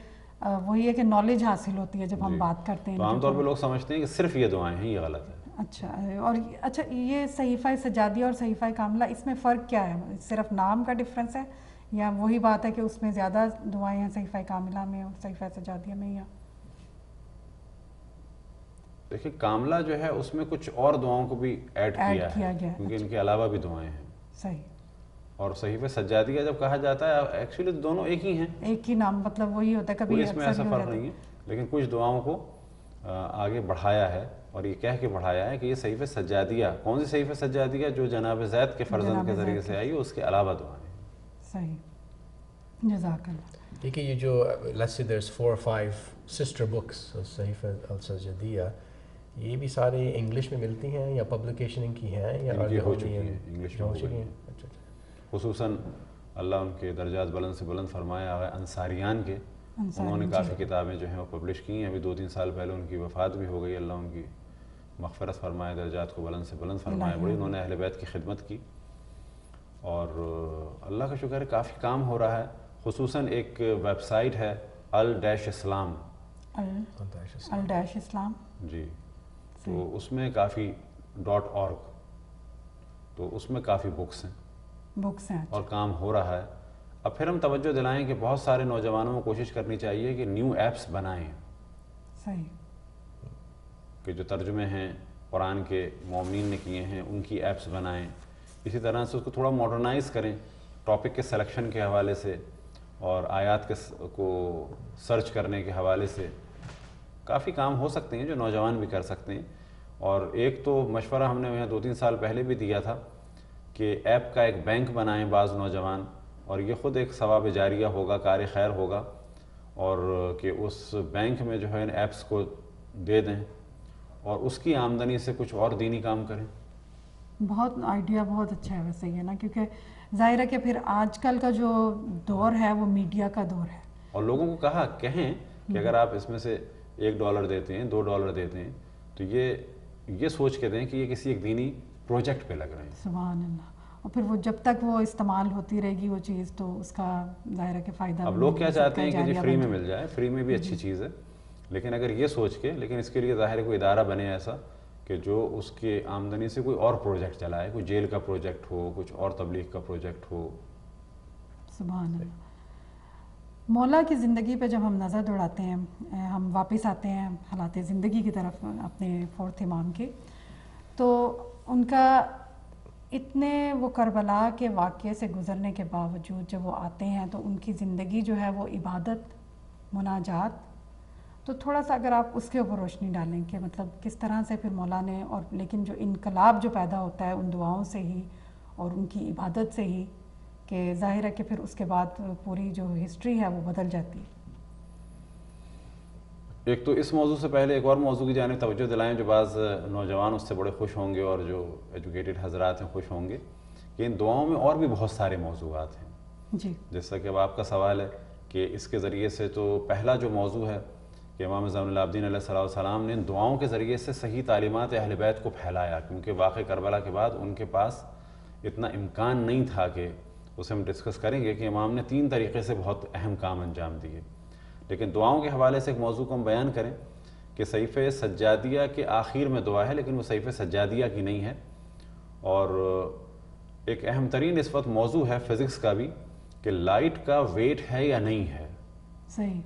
وہی ہے کہ نالج حاصل ہوتی ہے جب ہم بات کرتے ہیں. تو عام طور پہ لوگ سمجھتے ہیں کہ صرف یہ دعائیں ہیں, یہ غلط ہے. اچھا. اور اچھا یہ صحیفہ سجادیہ اور صحیفہ کاملہ, اس میں فرق کیا ہے؟ صرف نام کا ڈفرینس ہے یا وہی بات ہے کہ اس میں زیادہ دعائیں ہیں صحیفہ کاملہ میں اور صحیفہ سجادیہ میں؟ یا دیکھیں کاملہ جو ہے اس میں کچھ اور دعاؤں کو بھی ایڈ کیا ہے کیونکہ ان کے علاوہ بھی دعائیں ہیں. صحیح. اور صحیفہ سجادیہ جب کہا جاتا ہے ایکچولی دونوں ایک ہی ہیں, ایک ہی نام, مطلب وہی ہوتا ہے. کبھی اس میں ایسا فرق نہیں ہے, لیکن کچھ دعاؤں کو آگے بڑھایا ہے اور یہ کہہ کے بڑھایا ہے کہ یہ صحیفہ سجادیہ, کون سی صحیفہ سجادیہ جو جناب زید کے فرزند کے ذریعے سے آئی, اس کے علاوہ دعائیں. صحیح. جزاک اللہ. دیکھیے یہ جو let's say there's 4 or 5 sister books صحیفہ السجادیہ, یہ بھی سارے انگلش میں ملتی ہیں یا پبلیکیشن ان کی ہیں یا ہو چکی ہیں, انگلش میں ہو چکی ہیں. خصوصاً اللہ ان کے درجات بلند سے بلند فرمائے آغا انصاریان کے, انہوں نے کافی کتابیں جو ہیں وہ پبلش کی ہیں. ابھی 2-3 سال پہلے ان کی وفات بھی ہو گئی, اللہ ان کی مغفرت فرمائے, درجات کو بلند سے بلند فرمائے. بڑی انہوں نے اہل بیت کی خدمت کی اور اللہ کا شکر ہے کافی کام ہو رہا ہے. خصوصاً ایک ویب سائٹ ہے ال-اسلام, ال-اسلام جی, تو اس میں کافی .org, تو اس میں کافی بکس ہیں اور کام ہو رہا ہے. اب پھر ہم توجہ دلائیں کہ بہت سارے نوجوانوں کو کوشش کرنی چاہیے کہ نیو ایپس بنائیں. صحیح. کہ جو ترجمے ہیں قرآن کے مومنین نے کیے ہیں ان کی ایپس بنائیں. اسی طرح سے اس کو تھوڑا ماڈرنائز کریں ٹاپک کے سلیکشن کے حوالے سے اور آیات کو سرچ کرنے کے حوالے سے. کافی کام ہو سکتے ہیں جو نوجوان بھی کر سکتے ہیں. اور ایک تو مشورہ ہم نے یہاں 2-3 سال پہلے بھی دیا تھا کہ ایپ کا ایک بینک بنائیں بعض نوجوان, اور یہ خود ایک ثواب جاریہ ہوگا, کار خیر ہوگا, اور کہ اس بینک میں جو ہے ان ایپس کو دے دیں اور اس کی آمدنی سے کچھ اور دینی کام کریں. بہت آئیڈیا بہت اچھا ہے ویسے یہ نا, کیونکہ ظاہر ہے کہ پھر آج کل کا جو دور ہے وہ میڈیا کا دور ہے. اور لوگوں کو کہیں کہ اگر آپ اس میں سے $1 دیتے ہیں, $2 دیتے ہیں, تو یہ سوچ کے دیں کہ یہ کسی ایک دینی پروجیکٹ پہ لگ رہے ہیں. سبحان اللہ. اور پھر وہ جب تک وہ استعمال ہوتی رہے گی وہ چیز تو اس کا ظاہر ہے کہ فائدہ. اب لوگ کیا چاہتے ہیں کہ جی فری میں مل جائے, فری میں بھی اچھی چیز ہے, لیکن اگر یہ سوچ کے, لیکن اس کے لیے ظاہر ہے کوئی ادارہ بنے ایسا کہ جو اس کے آمدنی سے کوئی اور پروجیکٹ چلائے, کوئی جیل کا پروجیکٹ ہو, کچھ اور تبلیغ کا پروجیکٹ ہو. سبحان اللہ. مولا کی زندگی پہ جب ہم نظر دوڑاتے ہیں, ہم واپس آتے ہیں حالات زندگی کی طرف اپنے فورتھ امام کے, تو ان کا اتنے وہ کربلا کے واقعے سے گزرنے کے باوجود جب وہ آتے ہیں تو ان کی زندگی جو ہے وہ عبادت, مناجات, تو تھوڑا سا اگر آپ اس کے اوپر روشنی ڈالیں کہ مطلب کس طرح سے پھر مولا نے, اور لیکن جو انقلاب جو پیدا ہوتا ہے ان دعاؤں سے ہی اور ان کی عبادت سے ہی, کہ ظاہر ہے کہ پھر اس کے بعد پوری جو ہسٹری ہے وہ بدل جاتی ہے. ایک تو اس موضوع سے پہلے ایک اور موضوع کی جانب توجہ دلائیں جو بعض نوجوان اس سے بڑے خوش ہوں گے اور جو ایجوکیٹڈ حضرات ہیں خوش ہوں گے, کہ ان دعاؤں میں اور بھی بہت سارے موضوعات ہیں. جی. جیسا کہ اب آپ کا سوال ہے کہ اس کے ذریعے سے, تو پہلا جو موضوع ہے کہ امام زین العابدین علیہ السلام نے ان دعاؤں کے ذریعے سے صحیح تعلیمات اہل بیت کو پھیلایا, کیونکہ واقع کربلا کے بعد ان کے پاس اتنا امکان نہیں تھا, کہ اسے ہم ڈسکس کریں گے کہ امام نے 3 طریقے سے بہت اہم کام انجام دیے. لیکن دعاؤں کے حوالے سے ایک موضوع کو ہم بیان کریں کہ صحیفہ سجادیہ کے آخر میں دعا ہے, لیکن وہ صحیفہ سجادیہ کی نہیں ہے. اور ایک اہم ترین اس وقت موضوع ہے فزکس کا بھی, کہ لائٹ کا ویٹ ہے یا نہیں ہے. صحیح.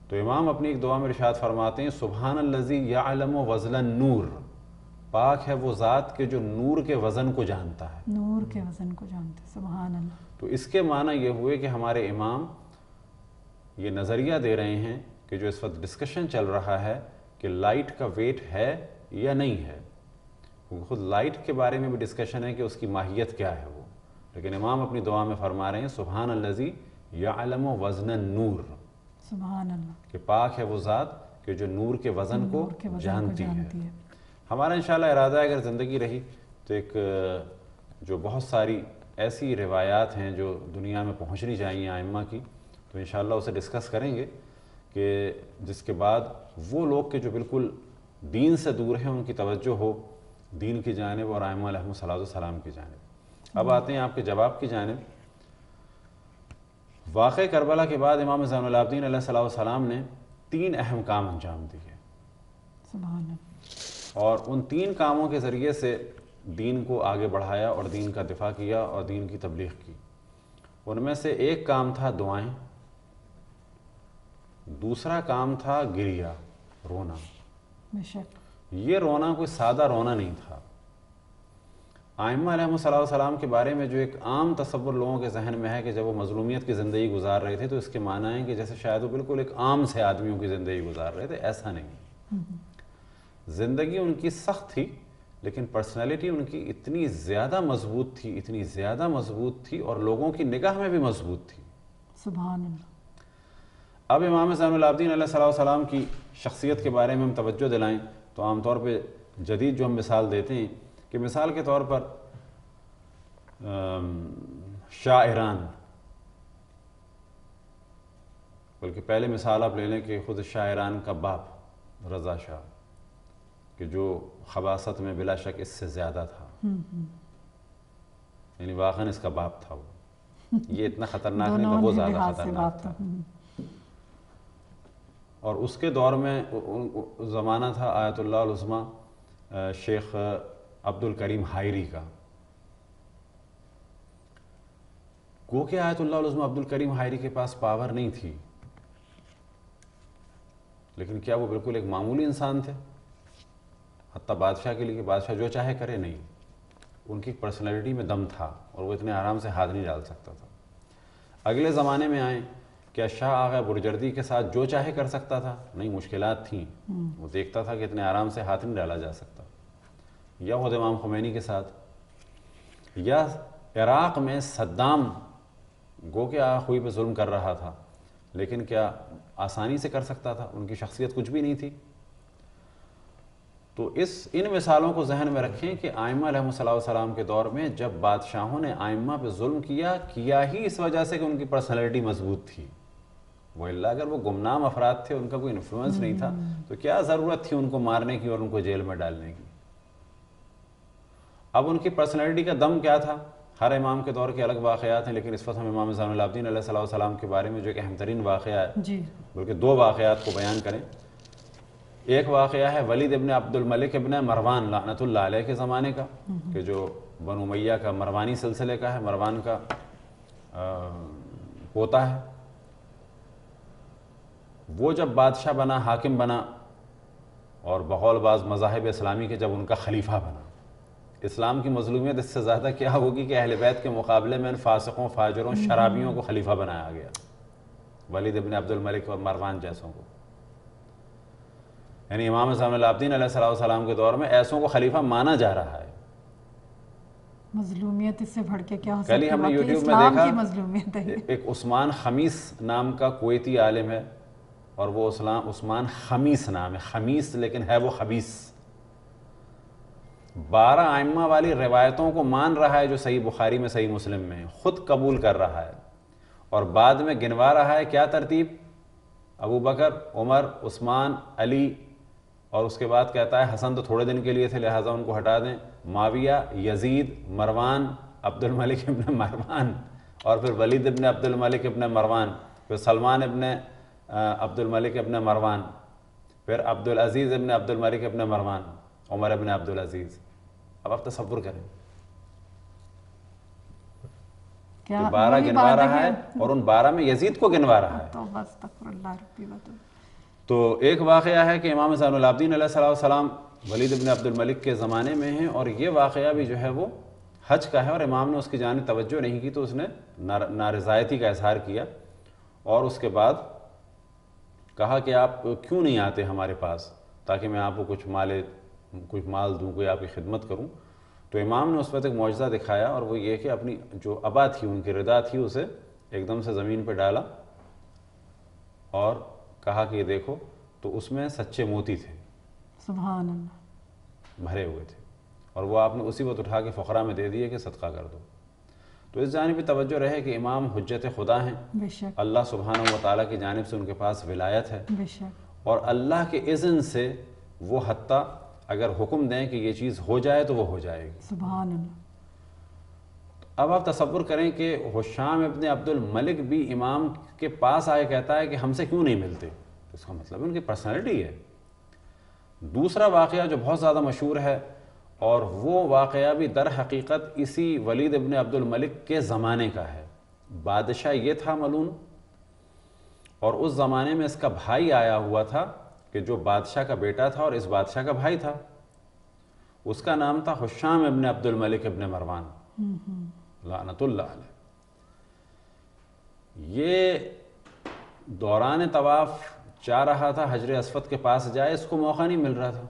تو امام اپنی ایک دعا میں ارشاد فرماتے ہیں, سبحان الذی یعلم وزن النور, پاک ہے وہ ذات کہ جو نور کے وزن کو جانتا ہے. نور کے وزن کو جانتا ہے. سبحان اللہ. تو اس کے معنی یہ ہوئے کہ ہمارے امام یہ نظریہ دے رہے ہیں کہ جو اس وقت ڈسکشن چل رہا ہے کہ لائٹ کا ویٹ ہے یا نہیں ہے, خود لائٹ کے بارے میں بھی ڈسکشن ہے کہ اس کی ماہیت کیا ہے وہ, لیکن امام اپنی دعا میں فرما رہے ہیں سبحان الذی یعلم وزن النور, سبحان اللہ, کہ پاک ہے وہ ذات کہ جو نور کے وزن کو جانتی ہے. ہمارا انشاءاللہ ارادہ ہے اگر زندگی رہی تو ایک جو بہت ساری ایسی روایات ہیں جو دنیا میں پہنچنی چاہیے ائمہ کی, تو انشاءاللہ اسے ڈسکس کریں گے, کہ جس کے بعد وہ لوگ کہ جو بالکل دین سے دور ہیں ان کی توجہ ہو دین کی جانب اور ائمہ علیہم السلام کی جانب. اب آتے ہیں آپ کے جواب کی جانب. واقع کربلا کے بعد امام زین العابدین علیہ السلام نے 3 اہم کام انجام دیے, سبحان اللہ, اور ان 3 کاموں کے ذریعے سے دین کو آگے بڑھایا اور دین کا دفاع کیا اور دین کی تبلیغ کی. ان میں سے ایک کام تھا دعائیں, دوسرا کام تھا گریہ, رونا. بے شک. یہ رونا کوئی سادہ رونا نہیں تھا. ائمہ علیہم السلام کے بارے میں جو ایک عام تصور لوگوں کے ذہن میں ہے کہ جب وہ مظلومیت کی زندگی گزار رہے تھے تو اس کے معنی ہے کہ جیسے شاید وہ بالکل ایک عام سے آدمیوں کی زندگی گزار رہے تھے. ایسا نہیں. زندگی ان کی سخت تھی, لیکن پرسنالٹی ان کی اتنی زیادہ مضبوط تھی, اتنی زیادہ مضبوط تھی, اور لوگوں کی نگاہ میں بھی مضبوط تھی. سبحان اللہ. اب امام زین العابدین علیہ السلام کی شخصیت کے بارے میں ہم توجہ دلائیں تو عام طور پہ جدید جو ہم مثال دیتے ہیں کہ مثال کے طور پر شاعران, بلکہ پہلے مثال آپ لے لیں کہ خود شاعران کا باپ رضا شاہ, کہ جو خباثت میں بلا شک اس سے زیادہ تھا, یعنی واقعاً اس کا باپ تھا وہ, یہ اتنا خطرناک نہیں تھا, وہ زیادہ خطرناک تھا. اور اس کے دور میں زمانہ تھا آیت اللہ العظمیٰ شیخ عبد الکریم حائری کا. گو کہ آیت اللہ العظمیٰ عبد الکریم حائری کے پاس پاور نہیں تھی, لیکن کیا وہ بالکل ایک معمولی انسان تھے؟ حتیٰ بادشاہ کے لیے کہ بادشاہ جو چاہے کرے نہیں, ان کی پرسنالٹی میں دم تھا اور وہ اتنے آرام سے ہاتھ نہیں ڈال سکتا تھا. اگلے زمانے میں آئیں, کیا شاہ آغا برجردی کے ساتھ جو چاہے کر سکتا تھا؟ نہیں, مشکلات تھیں. وہ دیکھتا تھا کہ اتنے آرام سے ہاتھ نہیں ڈالا جا سکتا. یا خود امام خمینی کے ساتھ, یا عراق میں صدام, گو کہ آغا خوئی پہ ظلم کر رہا تھا, لیکن کیا آسانی سے کر سکتا تھا؟ ان کی شخصیت کچھ بھی نہیں تھی. تو ان مثالوں کو ذہن میں رکھیں کہ ائمہ علیہم السلام کے دور میں جب بادشاہوں نے ائمہ پہ ظلم کیا ہی اس وجہ سے کہ ان کی پرسنالٹی مضبوط تھی. وہ اللہ اگر وہ گمنام افراد تھے, ان کا کوئی انفلوئنس نہیں تھا, تو کیا ضرورت تھی ان کو مارنے کی اور ان کو جیل میں ڈالنے کی؟ اب ان کی پرسنالٹی کا دم کیا تھا؟ ہر امام کے دور کے الگ واقعات ہیں, لیکن اس وقت ہم امام زین العابدین علیہ السلام کے بارے میں جو ایک اہم ترین واقعہ ہے, جی, بلکہ 2 واقعات کو بیان کریں. ایک واقعہ ہے ولید ابن عبد الملک ابن مروان لعنت اللہ علیہ کے زمانے کا، کہ جو بنو امیہ کا مروانی سلسلے کا ہے، مروان کا پوتا ہے. وہ جب بادشاہ بنا، حاکم بنا، اور بقول بعض مذاہب اسلامی کے جب ان کا خلیفہ بنا، اسلام کی مظلومیت اس سے زیادہ کیا ہوگی کہ اہل بیت کے مقابلے میں ان فاسقوں، فاجروں، شرابیوں کو خلیفہ بنایا گیا، ولید ابن عبد الملک اور مروان جیسوں کو. یعنی امام زین العابدین علیہ السلام کے دور میں ایسوں کو خلیفہ مانا جا رہا ہے. مظلومیت اس سے بڑھ کے کیا ہو کل ہی سکتی ہم نے ہے؟ یوٹیوب میں اسلام دیکھا کی مظلومیت ہے. ایک عثمان خمیس نام کا کویتی عالم ہے، اور وہ عثمان خمیس نام ہے، خمیس لیکن ہے وہ خبیث. 12 ائمہ والی روایتوں کو مان رہا ہے جو صحیح بخاری میں، صحیح مسلم میں، خود قبول کر رہا ہے، اور بعد میں گنوا رہا ہے کیا ترتیب، ابو بکر، عمر، عثمان، علی، اور اس کے بعد کہتا ہے حسن تو تھوڑے دن کے لیے تھے لہٰذا ان کو ہٹا دیں، معاویہ، یزید، مروان، عبد الملک ابن مروان، اور پھر ولید ابن عبد الملک ابن مروان، پھر سلمان ابن عبد الملک ابن مروان، پھر عبد العزیز ابن عبد الملک ابن مروان، عمر ابن عبد العزیز. اب آپ تصور کریں کہ 12 گنوا رہا ہے، اور ان 12 میں یزید کو گنوا رہا ہے. تو بس تکبر اللہ ربی و تو تو ایک واقعہ ہے کہ امام زین العابدین علیہ السلام ولید ابن عبد الملک کے زمانے میں ہیں، اور یہ واقعہ بھی جو ہے وہ حج کا ہے، اور امام نے اس کی جانب توجہ نہیں کی تو اس نے نارضایتی کا اظہار کیا، اور اس کے بعد کہا کہ آپ کیوں نہیں آتے ہمارے پاس تاکہ میں آپ کو کچھ مال دوں، کوئی آپ کی خدمت کروں. تو امام نے اس وقت ایک معجزہ دکھایا، اور وہ یہ کہ اپنی جو ابا تھی، ان کی ردا تھی، اسے ایک دم سے زمین پہ ڈالا اور کہا کہ یہ دیکھو، تو اس میں سچے موتی تھے، سبحان اللہ، بھرے ہوئے تھے، اور وہ آپ نے اسی وقت اٹھا کے فقراء میں دے دیے کہ صدقہ کر دو. تو اس جانب بھی توجہ رہے کہ امام حجت خدا ہیں، بے شک اللہ سبحانہ و تعالیٰ کی جانب سے ان کے پاس ولایت ہے، بے شک، اور اللہ کے اذن سے وہ حتیٰ اگر حکم دیں کہ یہ چیز ہو جائے تو وہ ہو جائے گی. سبحان اللہ. اب آپ تصور کریں کہ حشام ابن عبد الملک بھی امام کے پاس آئے کہتا ہے کہ ہم سے کیوں نہیں ملتے، اس کا مطلب ان کی پرسنالٹی ہے. دوسرا واقعہ جو بہت زیادہ مشہور ہے، اور وہ واقعہ بھی در حقیقت اسی ولید ابن عبد الملک کے زمانے کا ہے. بادشاہ یہ تھا ملعون، اور اس زمانے میں اس کا بھائی آیا ہوا تھا کہ جو بادشاہ کا بیٹا تھا اور اس بادشاہ کا بھائی تھا. اس کا نام تھا حشام ابن عبد الملک ابن مروان لعنت اللہ علیہ. یہ دوران طواف چاہ رہا تھا حجر اسود کے پاس جائے، اس کو موقع نہیں مل رہا تھا.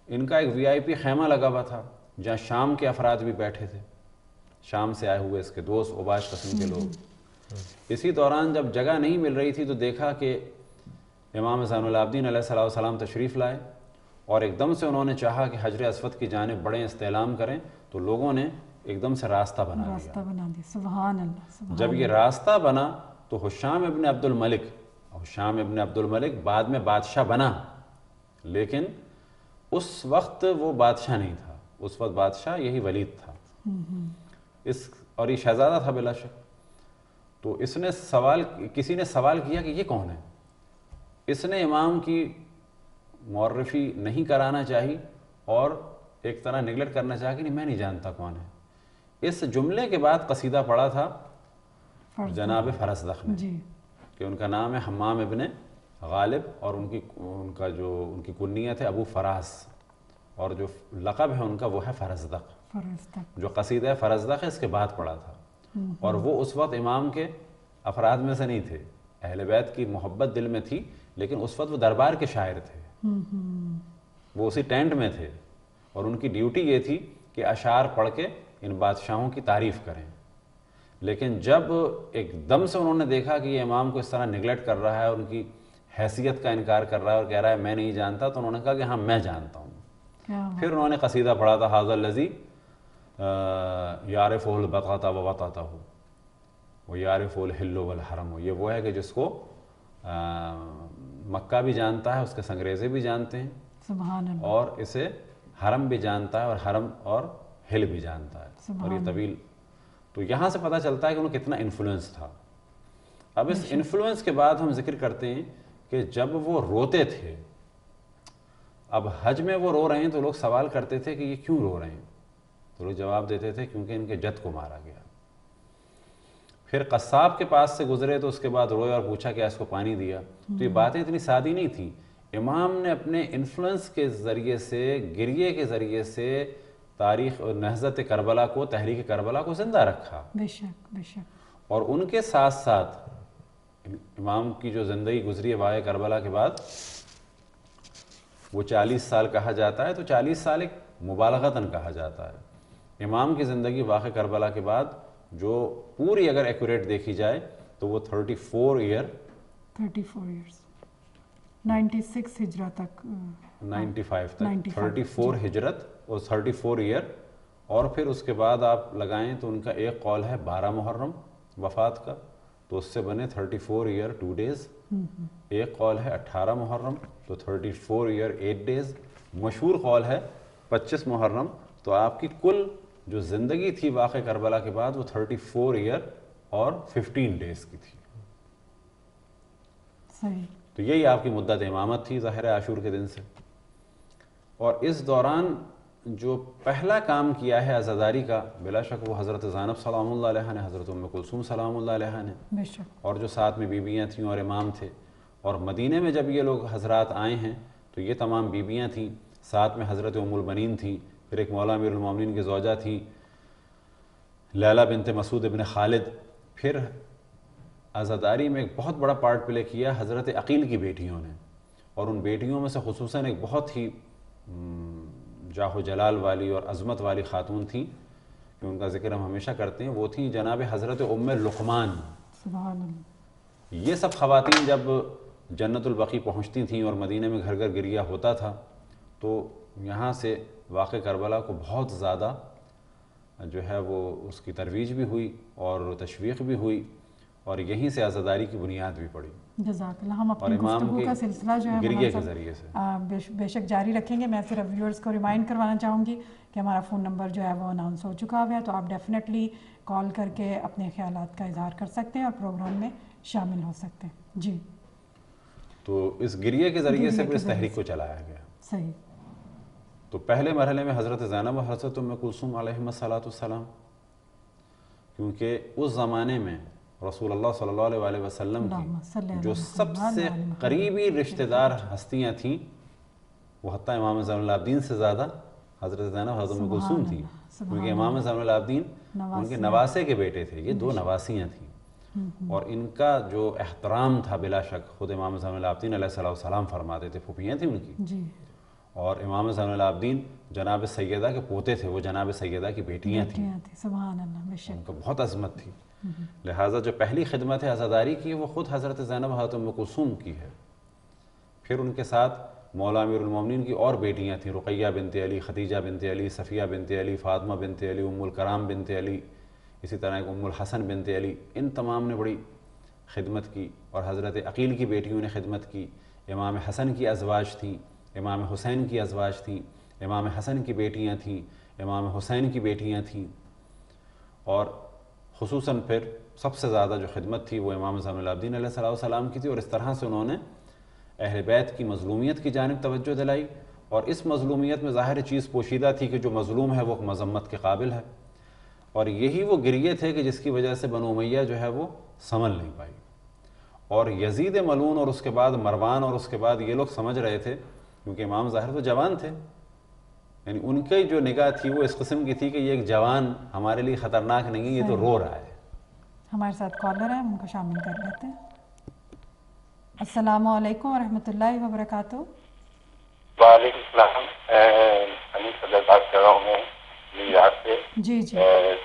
ان کا ایک وی آئی پی خیمہ لگا ہوا تھا جہاں شام کے افراد بھی بیٹھے تھے، شام سے آئے ہوئے اس کے دوست، اوباش قسم کے لوگ. اسی دوران جب جگہ نہیں مل رہی تھی تو دیکھا کہ امام زین العابدین علیہ السلام تشریف لائے، اور ایک دم سے انہوں نے چاہا کہ حجر اسود کی جانب بڑے استعلام کریں، تو لوگوں نے ایک دم سے راستہ بنا دیا. راستہ بنا دیا. سبحان اللہ، سبحان جب یہ راستہ بنا تو حشام ابن عبد الملک بعد میں بادشاہ بنا، لیکن اس وقت وہ بادشاہ نہیں تھا، اس وقت بادشاہ یہی ولید تھا، اور یہ شہزادہ تھا بلا شک. تو اس نے کسی نے سوال کیا کہ یہ کون ہے. اس نے امام کی معرفی نہیں کرانا چاہی اور ایک طرح نگلیکٹ کرنا چاہا کہ نہیں میں نہیں جانتا کون ہے. اس جملے کے بعد قصیدہ پڑھا تھا جناب فرزدق نے، جی، کہ ان کا نام ہے حمام ابن غالب، اور ان کی کنیت ہے ابو فراس، اور جو لقب ہے ان کا وہ ہے فرزدق. فرزدق، جو قصیدہ فرزدق ہے اس کے بعد پڑھا تھا، اور وہ اس وقت امام کے افراد میں سے نہیں تھے. اہل بیت کی محبت دل میں تھی، لیکن اس وقت وہ دربار کے شاعر تھے، وہ اسی ٹینٹ میں تھے، اور ان کی ڈیوٹی یہ تھی کہ اشعار پڑھ کے ان بادشاہوں کی تعریف کریں. لیکن جب ایک دم سے انہوں نے دیکھا کہ یہ امام کو اس طرح نگلیکٹ کر رہا ہے، ان کی حیثیت کا انکار کر رہا ہے اور کہہ رہا ہے میں نہیں جانتا، تو انہوں نے کہا کہ ہاں میں جانتا ہوں. پھر انہوں نے قصیدہ پڑھا تھا ھذا الذی یعرف البطاطا ووطاطہ ویعرف الحل والحرم. یہ وہ ہے کہ جس کو مکہ بھی جانتا ہے، اس کے سنگریزے بھی جانتے ہیں، سبحان اللہ، اور اسے حرم بھی جانتا ہے، اور حرم اور ہل بھی جانتا ہے، اور یہ طویل. تو یہاں سے پتہ چلتا ہے کہ انہوں کتنا انفلوئنس تھا. اب اس انفلوئنس کے بعد ہم ذکر کرتے ہیں کہ جب وہ روتے تھے، اب حج میں وہ رو رہے ہیں تو لوگ سوال کرتے تھے کہ یہ کیوں رو رہے ہیں، تو لوگ جواب دیتے تھے کیونکہ ان کے جد کو مارا گیا۔ پھر قصاب کے پاس سے گزرے تو اس کے بعد روئے اور پوچھا کہ اس کو پانی دیا۔ تو یہ باتیں اتنی سادی نہیں تھیں، امام نے اپنے انفلوئنس کے ذریعے سے، گریے کے ذریعے سے تاریخ اور نہضت کربلا کو، تحریک کربلا کو زندہ رکھا۔ بے شک بے شک۔ اور ان کے ساتھ ساتھ امام کی جو زندگی گزری ہے واقعہ کربلا کے بعد، وہ 40 سال کہا جاتا ہے، تو 40 سال ایک مبالغتاً کہا جاتا ہے۔ امام کی زندگی واقعہ کربلا کے بعد جو پوری اگر ایکوریٹ دیکھی جائے تو وہ 34 ایئر 34 ایئرس 96 ہجرہ تک 95 تک 34 ہجرت اور 34 ایئر، اور پھر اس کے بعد آپ لگائیں تو ان کا ایک قول ہے 12 محرم وفات کا، تو اس سے بنے 34 ایئر 2 ڈیز، ایک قول ہے 18 محرم تو 34 ایئر 8 ڈیز، مشہور قول ہے 25 محرم، تو آپ کی کل جو زندگی تھی واقع کربلا کے بعد وہ 34 ایئر اور 15 ڈیز کی تھی۔ صحیح۔ تو یہی آپ کی مدت امامت تھی ظاہر عاشور کے دن سے۔ اور اس دوران جو پہلا کام کیا ہے عزاداری کا، بلا شک وہ حضرت زینب سلام اللہ علیہ نے، حضرت ام کلثوم سلام اللہ علیہ نے، بے شک۔ اور جو ساتھ میں بیویاں تھیں اور امام تھے۔ اور مدینے میں جب یہ لوگ حضرات آئے ہیں تو یہ تمام بیویاں تھیں، ساتھ میں حضرت ام البنین تھیں، پھر ایک مولا امیر المومنین کی زوجہ تھی لیلہ بنت مسعود ابن خالد، پھر عزاداری میں ایک بہت بڑا پارٹ پلے کیا حضرت عقیل کی بیٹیوں نے، اور ان بیٹیوں میں سے خصوصاً ایک بہت ہی جاہ و جلال والی اور عظمت والی خاتون تھیں کہ ان کا ذکر ہم ہمیشہ کرتے ہیں، وہ تھیں جناب حضرت ام لقمان۔ سبحان اللہ۔ یہ سب خواتین جب جنت البقیع پہنچتی تھیں اور مدینہ میں گھر گھر گریا ہوتا تھا، تو یہاں سے واقع کربلا کو بہت زیادہ جو ہے وہ اس کی ترویج بھی ہوئی اور تشویق بھی ہوئی، اور یہیں سے عزاداری کی بنیاد بھی پڑی۔ جزاک اللہ۔ ہم اور اپنی امام گفتگو کے کا سلسلہ جو ہے گریے مولانا کے صاحب ذریعے سے بے شک جاری رکھیں گے۔ میں صرف ویورز کو ریمائنڈ کروانا چاہوں گی کہ ہمارا فون نمبر جو ہے وہ اناؤنس ہو چکا ہوا ہے، تو آپ ڈیفینیٹلی کال کر کے اپنے خیالات کا اظہار کر سکتے ہیں اور پروگرام میں شامل ہو سکتے ہیں۔ جی، تو اس گریے کے ذریعے سے پھر اس تحریک کو چلایا گیا۔ صحیح۔ تو پہلے مرحلے میں حضرت زینب اور حضرت ام کلثوم علیہم السلام، کیونکہ اس زمانے میں رسول اللہ صلی اللہ علیہ وسلم کی جو سب سے قریبی رشتہ دار ہستیاں تھیں وہ حتیٰ امام زین العابدین سے زیادہ حضرت زینب حضرت ام کلثوم تھیں، کیونکہ امام زین العابدین ان کے نواسے کے بیٹے تھے، یہ 2 نواسیاں تھیں، اور ان کا جو احترام تھا بلا شک خود امام زین العابدین علیہ السلام فرماتے تھے، پھوپھیاں تھیں ان کی، جی، اور امام زین العابدین جناب سیدہ کے پوتے تھے، وہ جناب سیدہ کی بیٹیاں تھیں، سبحان اللہ، بے شک۔ ان کو بہت عظمت تھی، لہٰذا جو پہلی خدمت ہے عزاداری کی وہ خود حضرت زینب حضرت ام کلثوم کی ہے۔ پھر ان کے ساتھ مولا امیر المومنین کی اور بیٹیاں تھیں، رقیہ بنت علی، خدیجہ بنت علی، صفیہ بنت علی، فاطمہ بنت علی، ام الکرام بنت علی، اسی طرح ایک ام الحسن بنت علی، ان تمام نے بڑی خدمت کی، اور حضرت عقیل کی بیٹیوں نے خدمت کی، امام حسن کی ازواج تھیں، امام حسین کی ازواج تھیں، امام حسن کی بیٹیاں تھیں، امام حسین کی بیٹیاں تھیں، اور خصوصاً پھر سب سے زیادہ جو خدمت تھی وہ امام زین العابدین علیہ السلام کی تھی، اور اس طرح سے انہوں نے اہل بیت کی مظلومیت کی جانب توجہ دلائی، اور اس مظلومیت میں ظاہر چیز پوشیدہ تھی کہ جو مظلوم ہے وہ مذمت کے قابل ہے، اور یہی وہ گریے تھے کہ جس کی وجہ سے بنو امیہ جو ہے وہ سنبھل نہیں پائی، اور یزید ملعون اور اس کے بعد مروان اور اس کے بعد یہ لوگ سمجھ رہے تھے، کیونکہ امام ظاہر تو جوان تھے، یعنی ان کی جو نگاہ تھی وہ اس قسم کی تھی کہ یہ ایک جوان ہمارے لیے خطرناک نہیں ہے، یہ تو رو رہا ہے۔ ہمارے ساتھ کالر ہیں، ان کو شامل کر لیتے ہیں۔ السلام علیکم ورحمۃ اللہ وبرکاتہ۔ وعلیکم السلام، حمید صدر بات کر رہا ہوں میں نیو یارک سے۔ جی جی،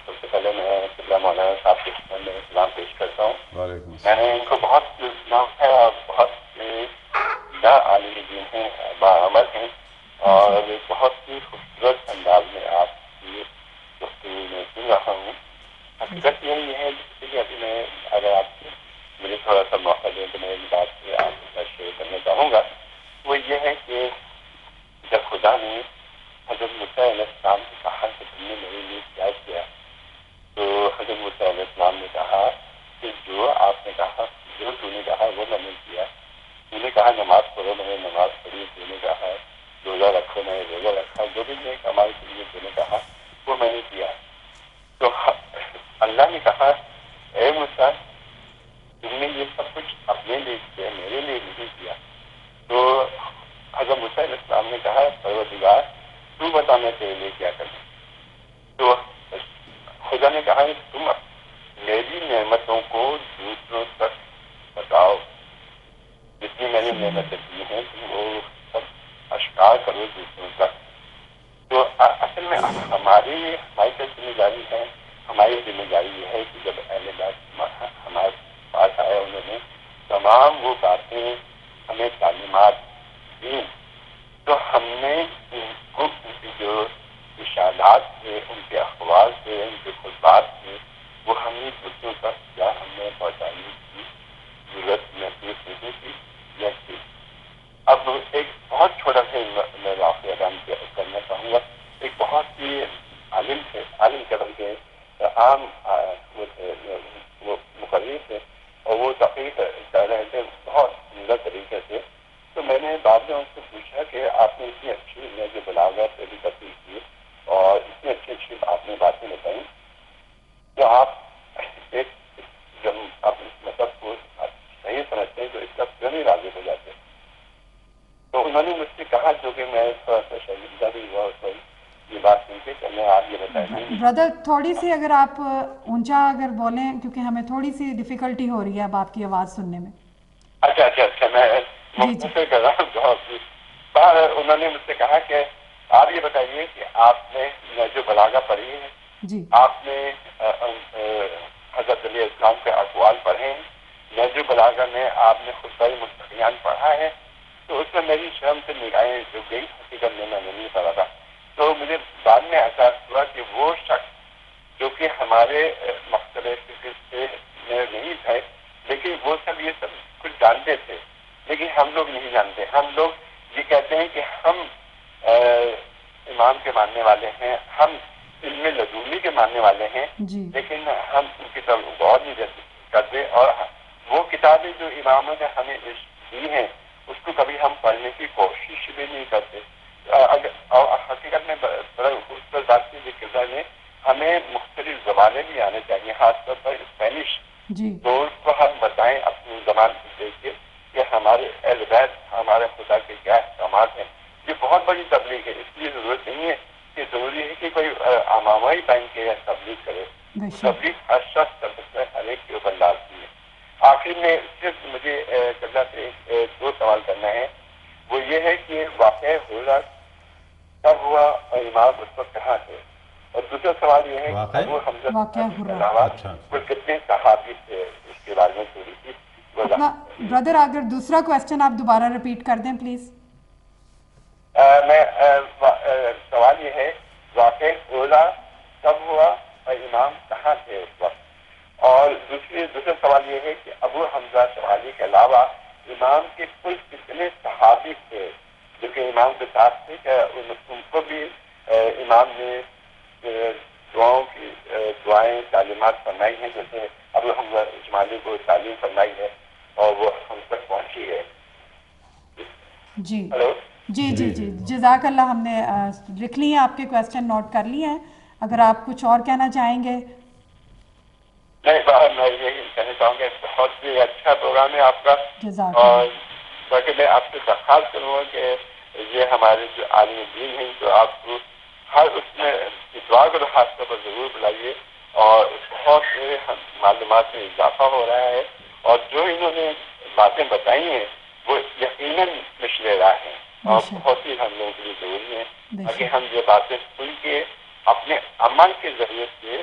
سب سے پہلے میں قبلہ مولانا صاحب کے خدمت میں سلام پیش کرتا ہوں۔ وعلیکم میں نے ان کو بہت سنا ہے اور بہت عالم دین ہیں، باعمل ہیں، اور بہت ہی خوبصورت انداز میں آپ کی گفتگو میں سن رہا ہوں۔ حقیقت یہی ہے کہ ابھی میں اگر آپ مجھے تھوڑا سا موقع دیں تو میں ایک بات آپ کے ساتھ شیئر کرنا چاہوں گا، وہ یہ ہے کہ جب خدا نے حضرت موسیٰ علیہ السلام سے کہا کہ تم نے میرے لیے کیا کیا، تو حضرت موسیٰ علیہ السلام نے کہا کہ جو آپ نے کہا، جو تو نے کہا وہ میں نے کیا، میں نے کہا نماز پڑھو، میں نے نماز پڑھی، میں نے کہا روزہ رکھو، میں نے روزہ رکھا، جو بھی نیک اعمال کے لیے میں نے کہا وہ میں نے کیا. تو اللہ نے کہا اے موسیٰ تم نے یہ سب کچھ اپنے لیے کیا، میرے لیے نہیں کیا. تو حضرت موسیٰ علیہ السلام نے کہا پروردگار تو بتا میں تیرے لیے کیا کروں. تو خدا نے کہا تم میری نعمتوں کو دوسروں تک بتاؤ، جتنی میں نے نعمتیں دی ہیں تم وہ سب اشکار کرو دوسروں تک. تو اصل میں ہماری کیا ذمہ داری ہے؟ ہماری ذمہ داری یہ ہے کہ جب اہل بیت ہمارے پاس آئے انہوں نے تمام وہ باتیں ہمیں تعلیمات دی، تو ہم نے ان کو ان کی جو اشارات تھے، ان کے اخبار تھے، ان کے خطبات تھے، وہ ہم نے دوسروں تک کیا ہم نے پہنچانے کی ضرورت محسوس نہیں کی یا کی. اب ایک بہت چھوٹا سا میں واقعہ بیان کرنا چاہوں گا. ایک بہت ہی عالم قدر کے عام وہ مقرر تھے اور وہ تقریر کر رہے تھے بہت عمدہ طریقے سے. تو میں نے بعد میں ان سے پوچھا کہ آپ نے اتنی اچھی جو بلاغت پہ بھی تقریر کی اور اتنی اچھی آپ نے باتیں بتائیں، تو آپ ایک جب آپ اس مطلب کو صحیح سمجھتے ہیں تو اس کا کیوں نہیں راضی ہو جاتے؟ تو انہوں نے مجھ سے کہا جو کہ میں تھوڑا سا شرمندہ بھی ہوا اس وقت یہ بات سن کے کہ میں آپ یہ بتائیں. بردر تھوڑی سی اگر آپ اونچا اگر بولیں کیونکہ ہمیں تھوڑی سی ڈیفیکلٹی ہو رہی ہے اب آپ کی آواز سننے میں. اچھا میں مختصر کر رہا ہوں بہت. انہوں نے مجھ سے کہا کہ آپ یہ بتائیے کہ آپ نے جو بلاغہ پڑھی ہے جی آپ نے حضرت علیہ السلام کے اقوال پڑھے ہیں، نہج بلاغہ میں آپ نے خطبہ مستقیان پڑھا ہے. تو اس میں میری شرم سے نگاہیں جو گئی، حقیقت میں نے نہیں پڑھا تھا. تو مجھے بعد میں احساس ہوا کہ وہ شخص جو کہ ہمارے مقصد فکر سے نہیں تھے، لیکن وہ سب یہ سب کچھ جانتے تھے، لیکن ہم لوگ نہیں جانتے. ہم لوگ یہ کہتے ہیں کہ ہم امام کے ماننے والے ہیں، ہم علم لدنی کے ماننے والے ہیں، جی لیکن ہم ان کی طرف غور نہیں کرتے. اور وہ کتابیں جو اماموں نے ہمیں دی ہیں اس کو کبھی ہم پڑھنے کی کوشش بھی نہیں کرتے. اور حقیقت میں اس پر بات کی کردار میں ہمیں مختلف زبانیں بھی آنے چاہیے، خاص طور پر اسپینش. جی تو اس کو ہم بتائیں اپنی زبان سے دیکھ کے کہ ہمارے اہل بیت ہمارے خدا کے کیا احکامات ہیں. یہ بہت بڑی تبلیغ ہے، اس لیے ضرورت نہیں ہے کہ ضروری ہے کہ کوئی امامہ ہی پہن کے تبلیغ کرے. تبلیغ ہر شخص کر سکتا ہے، ہر ایک کے اوپر لازمی ہے. آخر میں صرف مجھے قبلہ سے دو سوال کرنا ہے. وہ یہ ہے کہ واقع ہوا کب ہوا اور امام اس وقت کہاں تھے؟ اور دوسرا سوال یہ ہے کہ ابو حمزہ کے علاوہ کل کتنے صحابی تھے؟ اس کے بارے میں تھوڑی سی اپنا بردر اگر دوسرا کویسچن آپ دوبارہ ریپیٹ کر دیں پلیز. میں سوال یہ ہے واقع اولا کب ہوا اور امام کہاں تھے اس وقت؟ اور دوسرا سوال یہ ہے کہ ابو حمزہ شوالی کے علاوہ امام کے کل کتنے صحابی تھے جو کہ امام کے ساتھ تھے؟ کہ ان کو بھی امام نے دعاؤں کی دعائیں تعلیمات فرمائی ہیں، جیسے ابو حمزہ اجمالی کو تعلیم فرمائی ہے اور وہ ہم تک پہنچی ہے. جی ہلو جی جزاک اللہ. ہم نے لکھ لی ہیں آپ کے کویسچن، نوٹ کر لیے ہیں. اگر آپ کچھ اور کہنا چاہیں گے. نہیں، میں یہی کہنا چاہوں گا بہت ہی اچھا پروگرام ہے آپ کا. اور باقی میں آپ سے درخواست کروں گا کہ یہ ہمارے جو عالم دین ہیں جو آپ کو ہر اس میں اتوار کو خاص طور پر ضرور بلائیے. اور بہت سے معلومات میں اضافہ ہو رہا ہے اور جو انہوں نے باتیں بتائی ہیں وہ یقیناً مشلے راہ ہیں اور بہت ہی ہم لوگوں کے لیے ضروری ہیں تاکہ ہم یہ باتیں سن کے اپنے عمل کے ذریعے سے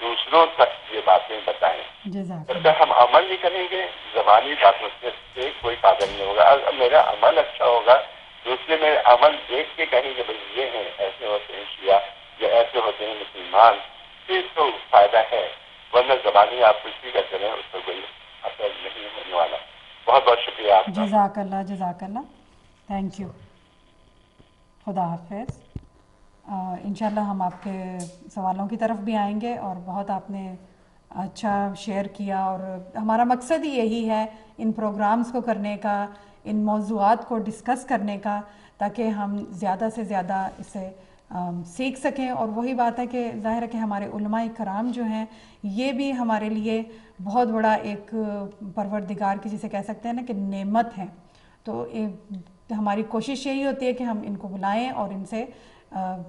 دوسروں تک یہ باتیں بتائیں. جب تک ہم عمل نہیں کریں گے زبانی باتوں سے کوئی فائدہ نہیں ہوگا. اگر میرا عمل اچھا ہوگا دوسرے میرے عمل دیکھ کے کہیں کہ بھائی یہ ہیں، ایسے ہوتے ہیں شیعہ یا ایسے ہوتے ہیں مسلمان، پھر تو فائدہ ہے. ورنہ زبانی آپ کچھ بھی کرتے رہیں اس پر کوئی اثر نہیں ہونے والا. بہت بہت شکریہ آپ کا. جزاک اللہ. Thank you. خدا حافظ. انشاءاللہ ہم آپ کے سوالوں کی طرف بھی آئیں گے اور بہت آپ نے اچھا شیئر کیا اور ہمارا مقصد ہی یہی ہے ان پروگرامز کو کرنے کا، ان موضوعات کو ڈسکس کرنے کا تاکہ ہم زیادہ سے زیادہ اسے سیکھ سکیں. اور وہی بات ہے کہ ظاہر ہے کہ ہمارے علماء کرام جو ہیں یہ بھی ہمارے لیے بہت بڑا ایک پروردگار کی جسے کہہ سکتے ہیں نا کہ نعمت ہے. تو ہماری کوشش یہی ہوتی ہے کہ ہم ان کو بلائیں اور ان سے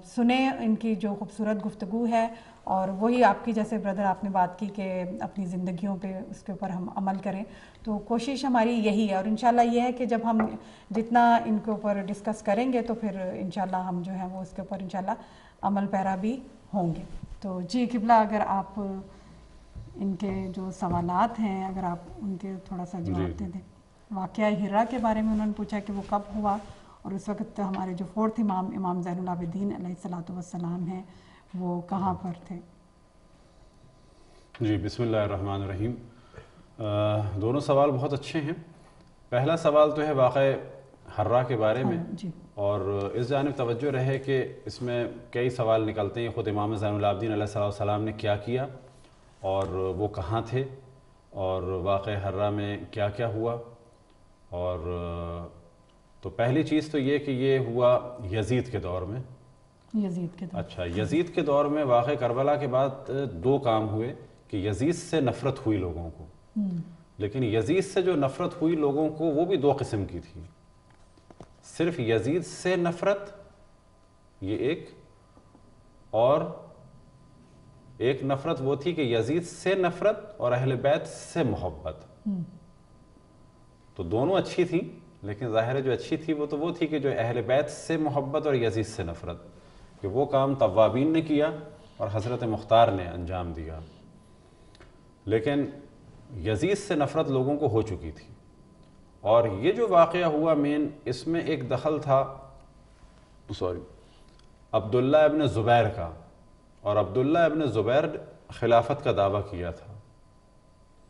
سنیں ان کی جو خوبصورت گفتگو ہے. اور وہی آپ کی جیسے بردر آپ نے بات کی کہ اپنی زندگیوں پہ اس کے اوپر ہم عمل کریں, تو کوشش ہماری یہی ہے. اور انشاءاللہ یہ ہے کہ جب ہم جتنا ان کے اوپر ڈسکس کریں گے تو پھر انشاءاللہ ہم جو ہے وہ اس کے اوپر انشاءاللہ عمل پیرا بھی ہوں گے. تو جی قبلہ, اگر آپ ان کے جو سوالات ہیں اگر آپ ان کے تھوڑا سا جواب دے دیں. واقعہ ہرا کے بارے میں انہوں نے پوچھا کہ وہ کب ہوا, اور اس وقت ہمارے جو 4th امام زین العابدین علیہ الصلوۃ والسلام ہیں وہ کہاں پر تھے. جی بسم اللہ الرحمن الرحیم. دونوں سوال بہت اچھے ہیں. پہلا سوال تو ہے واقعہ ہرا کے بارے میں, جی, اور اس جانب توجہ رہے کہ اس میں کئی سوال نکلتے ہیں. خود امام زین العابدین علیہ السلام نے کیا کیا, اور وہ کہاں تھے, اور واقعہ ہرا میں کیا کیا ہوا. اور تو پہلی چیز تو یہ کہ یہ ہوا یزید کے دور میں. یزید کے دور. اچھا, یزید کے دور میں واقعہ کربلا کے بعد دو کام ہوئے کہ یزید سے نفرت ہوئی لوگوں کو. لیکن یزید سے جو نفرت ہوئی لوگوں کو وہ بھی دو قسم کی تھی. صرف یزید سے نفرت یہ ایک, اور ایک نفرت وہ تھی کہ یزید سے نفرت اور اہل بیت سے محبت. تو دونوں اچھی تھی, لیکن ظاہر ہے جو اچھی تھی وہ تھی کہ جو اہل بیت سے محبت اور یزید سے نفرت, کہ وہ کام توابین نے کیا اور حضرت مختار نے انجام دیا. لیکن یزید سے نفرت لوگوں کو ہو چکی تھی. اور یہ جو واقعہ ہوا مین, اس میں ایک دخل تھا عبداللہ ابن زبیر کا, اور عبداللہ ابن زبیر خلافت کا دعویٰ کیا تھا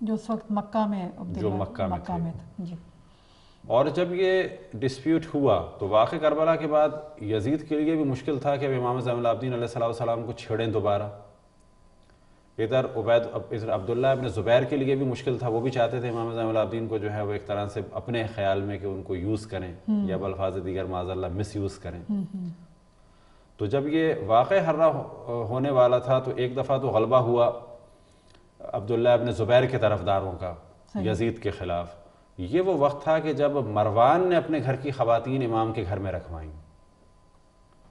جو اس وقت مکہ میں, جو مکہ میں تھا. جی. اور جب یہ ڈسپیوٹ ہوا تو واقع کربلا کے بعد یزید کے لیے بھی مشکل تھا کہ اب امام زین العابدین علیہ السلام کو چھیڑیں دوبارہ. ادھر عبداللہ ابن زبیر کے لیے بھی مشکل تھا, وہ بھی چاہتے تھے امام زین العابدین کو جو ہے وہ ایک طرح سے اپنے خیال میں کہ ان کو یوز کریں یا بالفاظ دیگر معاذ اللہ مس یوز کریں. تو جب یہ واقع ہرا ہونے والا تھا تو ایک دفعہ تو غلبہ ہوا عبداللہ ابن زبیر کے طرفداروں کا یزید کے خلاف. یہ وہ وقت تھا کہ جب مروان نے اپنے گھر کی خواتین امام کے گھر میں رکھوائیں,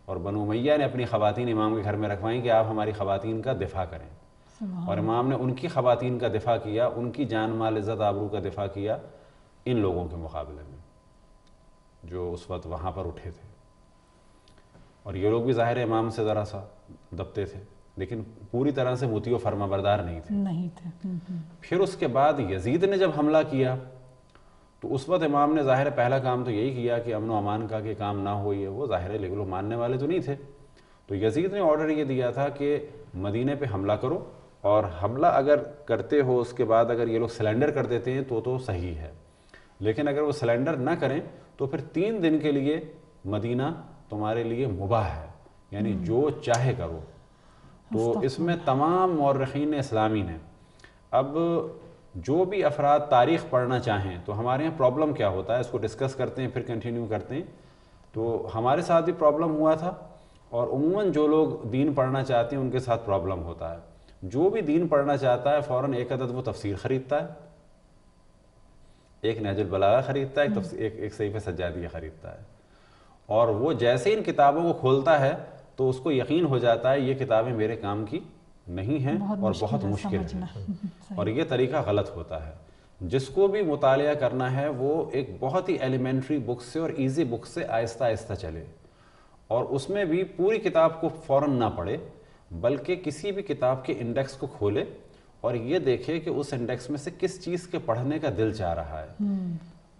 اور بنو امیہ نے اپنی خواتین امام کے گھر میں رکھوائیں کہ آپ ہماری خواتین کا دفاع کریں. اور امام نے ان کی خواتین کا دفاع کیا, ان کی جان مال عزت آبرو کا دفاع کیا ان لوگوں کے مقابلے میں جو اس وقت وہاں پر اٹھے تھے. اور یہ لوگ بھی ظاہر امام سے ذرا سا دبتے تھے, لیکن پوری طرح سے مطیع و فرما بردار نہیں تھے. پھر اس کے بعد یزید نے جب حملہ کیا تو اس وقت امام نے ظاہر پہلا کام تو یہی کیا کہ امن و امان کا کہ کام نہ ہو. یہ وہ ظاہر ہے, لیکن وہ ماننے والے تو نہیں تھے. تو یزید نے آرڈر یہ دیا تھا کہ مدینے پہ حملہ کرو, اور حملہ اگر کرتے ہو اس کے بعد اگر یہ لوگ سلنڈر کر دیتے ہیں تو صحیح ہے, لیکن اگر وہ سلنڈر نہ کریں تو پھر 3 دن کے لیے مدینہ تمہارے لیے مباح ہے, یعنی جو چاہے کرو. تو اس میں تمام مورخین اسلامی نے, اب جو بھی افراد تاریخ پڑھنا چاہیں تو ہمارے یہاں پرابلم کیا ہوتا ہے اس کو ڈسکس کرتے ہیں پھر کنٹینیو کرتے ہیں. تو ہمارے ساتھ بھی پرابلم ہوا تھا, اور عموماً جو لوگ دین پڑھنا چاہتے ہیں ان کے ساتھ پرابلم ہوتا ہے. جو بھی دین پڑھنا چاہتا ہے فوراً ایک عدد وہ تفسیر خریدتا ہے, ایک نہج البلاغہ خریدتا ہے, ایک صحیفہ سجادیہ خریدتا ہے, اور وہ جیسے ان کتابوں کو کھولتا ہے تو اس کو یقین ہو جاتا ہے یہ کتابیں میرے کام کی نہیں ہیں اور بہت مشکل ہیں. اور یہ طریقہ غلط ہوتا ہے. جس کو بھی مطالعہ کرنا ہے وہ ایک بہت ہی ایلیمنٹری بک سے اور ایزی بک سے آہستہ آہستہ چلے, اور اس میں بھی پوری کتاب کو فوراً نہ پڑھے بلکہ کسی بھی کتاب کے انڈیکس کو کھولے اور یہ دیکھے کہ اس انڈیکس میں سے کس چیز کے پڑھنے کا دل چاہ رہا ہے.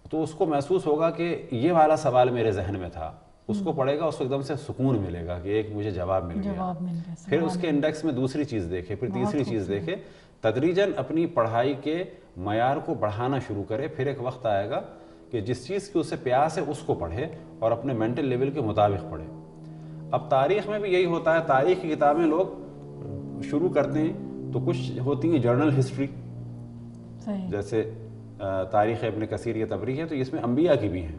تو اس کو محسوس ہوگا کہ یہ والا سوال میرے ذہن میں تھا, اس کو پڑھے گا, اس کو ایک دم سے سکون ملے گا کہ ایک مجھے جواب مل گیا. پھر اس کے انڈیکس میں دوسری چیز دیکھے, پھر تیسری چیز دیکھے, تدریجاً اپنی پڑھائی کے معیار کو بڑھانا شروع کرے. پھر ایک وقت آئے گا کہ جس چیز کی اسے پیاس ہے اس کو پڑھے اور اپنے مینٹل لیول کے مطابق پڑھے. اب تاریخ میں بھی یہی ہوتا ہے, تاریخ کی کتابیں لوگ شروع کرتے ہیں تو کچھ ہوتی ہیں جرنل ہسٹری, جیسے تاریخ ابن کثیر یہ تبری ہے تو اس میں انبیاء کی بھی ہیں.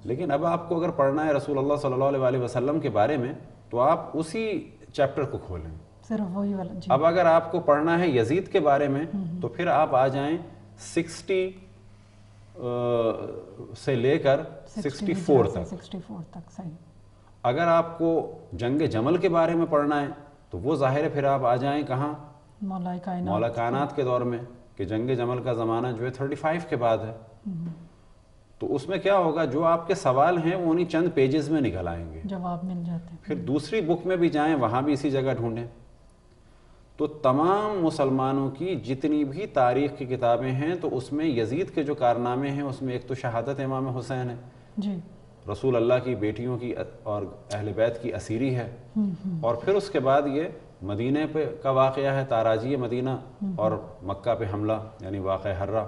لیکن اب آپ کو اگر پڑھنا ہے رسول اللہ صلی اللہ علیہ وسلم کے بارے میں تو آپ اسی چیپٹر کو کھولیں, صرف وہی والا. جی. اب اگر آپ کو پڑھنا ہے یزید کے بارے میں تو پھر آپ آ جائیں 60 سے لے کر 64 تک. 64 تک صحیح. اگر آپ کو جنگ جمل کے بارے میں پڑھنا ہے تو وہ ظاہر ہے پھر آپ آ جائیں کہاں, مولا کائنات کے دور میں, کہ جنگ جمل کا زمانہ جو ہے 35 کے بعد ہے. تو اس میں کیا ہوگا, جو آپ کے سوال ہیں وہ انہی چند پیجز میں نکل آئیں گے, جواب مل جاتے ہیں. پھر دوسری بک میں بھی جائیں وہاں بھی اسی جگہ ڈھونڈیں. تو تمام مسلمانوں کی جتنی بھی تاریخ کی کتابیں ہیں تو اس میں یزید کے جو کارنامے ہیں اس میں ایک تو شہادت امام حسین ہے, جی, رسول اللہ کی بیٹیوں کی اور اہل بیت کی اسیری ہے, اور پھر اس کے بعد یہ مدینہ پہ کا واقعہ ہے, تاراجی مدینہ, اور مکہ پہ حملہ یعنی واقعہ حرہ.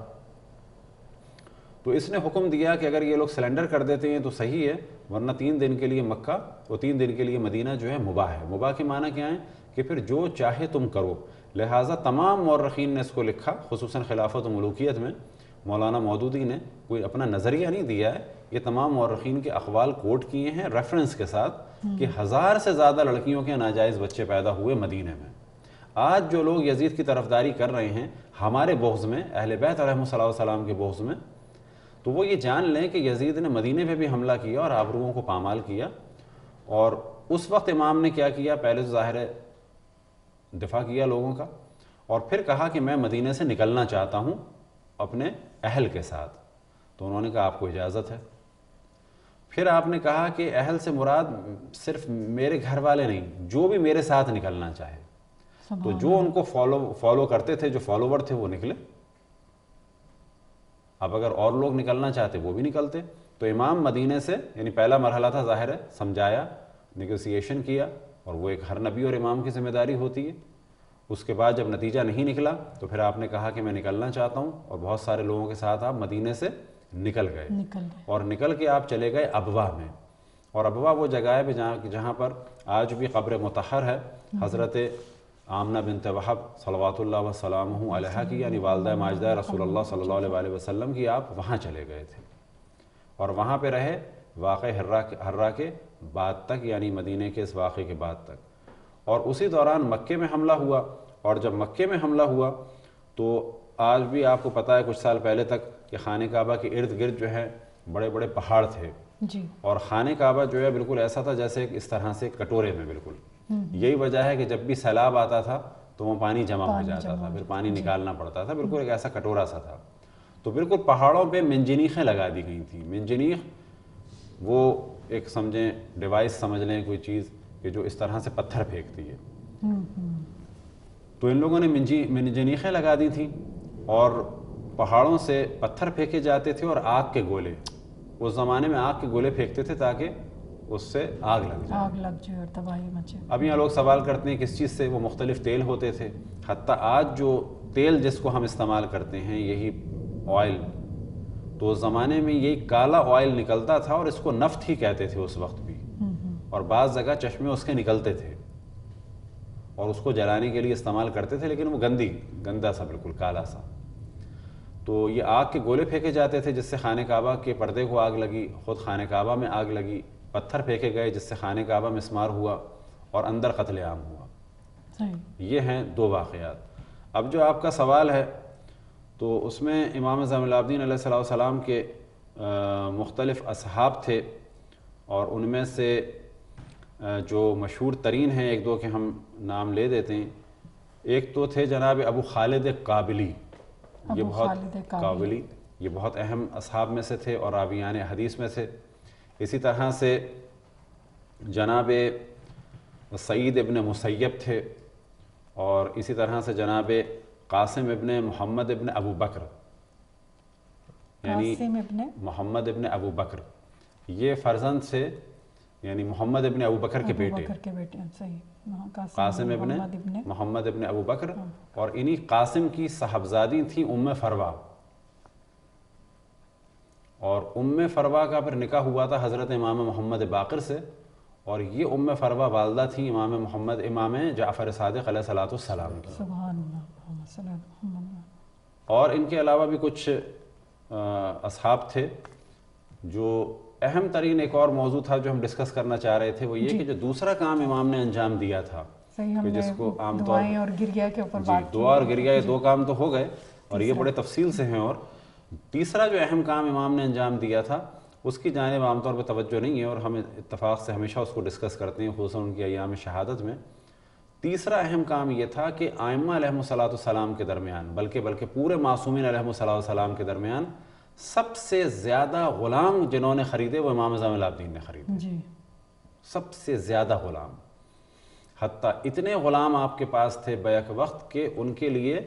تو اس نے حکم دیا کہ اگر یہ لوگ سلنڈر کر دیتے ہیں تو صحیح ہے, ورنہ 3 دن کے لیے مکہ اور 3 دن کے لیے مدینہ جو ہے مباح ہے. مباح کے معنی کیا ہیں کہ پھر جو چاہے تم کرو. لہٰذا تمام مورخین نے اس کو لکھا, خصوصاً خلافت و ملوکیت میں مولانا مودودی نے کوئی اپنا نظریہ نہیں دیا ہے, یہ تمام مورخین کے اقوال کوٹ کیے ہیں ریفرنس کے ساتھ کہ 1000 سے زیادہ لڑکیوں کے ناجائز بچے پیدا ہوئے مدینہ میں. آج جو لوگ یزید کی طرفداری کر رہے ہیں ہمارے بغض میں, اہل بیت علیہم السلام کے بغض میں, تو وہ یہ جان لیں کہ یزید نے مدینہ پہ بھی حملہ کیا اور آبروؤں کو پامال کیا. اور اس وقت امام نے کیا کیا, پہلے تو ظاہر ہے دفاع کیا لوگوں کا, اور پھر کہا کہ میں مدینہ سے نکلنا چاہتا ہوں اپنے اہل کے ساتھ. تو انہوں نے کہا آپ کو اجازت ہے. پھر آپ نے کہا کہ اہل سے مراد صرف میرے گھر والے نہیں, جو بھی میرے ساتھ نکلنا چاہے. تو جو ان کو فالو کرتے تھے, جو فالوور تھے, وہ نکلے. اب اگر اور لوگ نکلنا چاہتے وہ بھی نکلتے. تو امام مدینہ سے, یعنی پہلا مرحلہ تھا ظاہر ہے, سمجھایا, نیگوسیشن کیا, اور وہ ایک ہر نبی اور امام کی ذمہ داری ہوتی ہے. اس کے بعد جب نتیجہ نہیں نکلا تو پھر آپ نے کہا کہ میں نکلنا چاہتا ہوں, اور بہت سارے لوگوں کے ساتھ آپ مدینہ سے نکل گئے. اور نکل کے آپ چلے گئے ابوا میں. اور ابوا وہ جگہ ہے جہاں پر آج بھی قبر مطہر ہے حضرت آمنہ بنت وہب صلوات اللہ وسلامہ علیہا کی, یعنی والدہ ماجدہ رسول اللہ صلی اللہ علیہ وسلم کی. آپ وہاں چلے گئے تھے اور وہاں پہ رہے واقع حرہ کے بعد تک, یعنی مدینہ کے اس واقعے کے بعد تک. اور اسی دوران مکے میں حملہ ہوا, اور جب مکے میں حملہ ہوا تو آج بھی آپ کو پتہ ہے کچھ سال پہلے تک کہ خانہ کعبہ کے ارد گرد جو ہے بڑے بڑے پہاڑ تھے, جی, اور خانہ کعبہ جو ہے بالکل ایسا تھا جیسے اس طرح سے کٹورے میں بالکل. یہی وجہ ہے کہ جب بھی سیلاب آتا تھا تو وہ پانی جمع ہو جاتا تھا, پھر پانی نکالنا پڑتا تھا, بالکل ایک ایسا کٹورا سا تھا. تو بالکل پہاڑوں پہ منجنیخیں لگا دی گئی تھیں. منجنیخ وہ ایک سمجھیں ڈیوائس سمجھ لیں, کوئی چیز کہ جو اس طرح سے پتھر پھینکتی ہے. تو ان لوگوں نے منجنیخیں لگا دی تھیں, اور پہاڑوں سے پتھر پھینکے جاتے تھے, اور آگ کے گولے, اس زمانے میں آگ کے گولے پھینکتے تھے تاکہ اس سے آگ لگ جائے اور تباہی مچے. اب یہاں لوگ سوال کرتے ہیں کس چیز سے, وہ مختلف تیل ہوتے تھے. حتیٰ آج جو تیل جس کو ہم استعمال کرتے ہیں یہی آئل, تو اس زمانے میں یہی کالا آئل نکلتا تھا, اور اس کو نفت ہی کہتے تھے اس وقت بھی. اور بعض جگہ چشمے اس کے نکلتے تھے اور اس کو جلانے کے لیے استعمال کرتے تھے, لیکن وہ گندا سا, بالکل کالا سا. تو یہ آگ کے گولے پھینکے جاتے تھے جس سے خانہ کعبہ کے پردے کو آگ لگی, خود خانہ کعبہ میں آگ لگی. پتھر پھینکے گئے جس سے خانہ کعبہ مسمار ہوا اور اندر قتل عام ہوا. یہ ہیں 2 واقعات. اب جو آپ کا سوال ہے تو اس میں امام زین العابدین علیہ السلام کے مختلف اصحاب تھے, اور ان میں سے جو مشہور ترین ہیں 1-2 کے ہم نام لے دیتے ہیں. ایک تو تھے جناب ابو خالد قابلی, یہ بہت اہم اصحاب میں سے تھے اور راویان حدیث میں سے. اسی طرح سے جناب سعید ابن مسیب تھے, اور اسی طرح سے جناب قاسم ابن محمد ابن ابو بکر, یعنی محمد ابن ابو بکر, یہ فرزند سے, یعنی محمد ابن ابو بکر کے بیٹے, قاسم ابن محمد ابن ابو بکر. اور انہی قاسم کی صاحبزادی تھیں فروا, اور فروا کا پھر نکاح ہوا تھا حضرت امام محمد باقر سے, اور یہ فروا والدہ تھیں امام جعفر صادق علیہ السلام کی. اور ان کے علاوہ بھی کچھ اصحاب تھے. جو اہم ترین ایک اور موضوع تھا جو ہم ڈسکس کرنا چاہ رہے تھے وہ یہ کہ جو دوسرا کام امام نے انجام دیا تھا کہ جس کو عام طور دعائیں اور گریہ کے اوپر بات دعا اور گریہ یہ 2 کام تو ہو گئے اور یہ بڑے تفصیل سے ہیں. اور تیسرا جو اہم کام امام نے انجام دیا تھا اس کی جانب عام طور پہ توجہ نہیں ہے اور ہم اتفاق سے ہمیشہ اس کو ڈسکس کرتے ہیں خصوصاً ان کی ایام شہادت میں. تیسرا اہم کام یہ تھا کہ ائمہ علیہم الصلاۃ والسلام کے درمیان بلکہ پورے معصومین علیہم الصلاۃ والسلام کے درمیان سب سے زیادہ غلام جنہوں نے خریدے وہ امام زین العابدین نے خریدے. جی سب سے زیادہ غلام, حتیٰ اتنے غلام آپ کے پاس تھے بیک وقت کہ ان کے لیے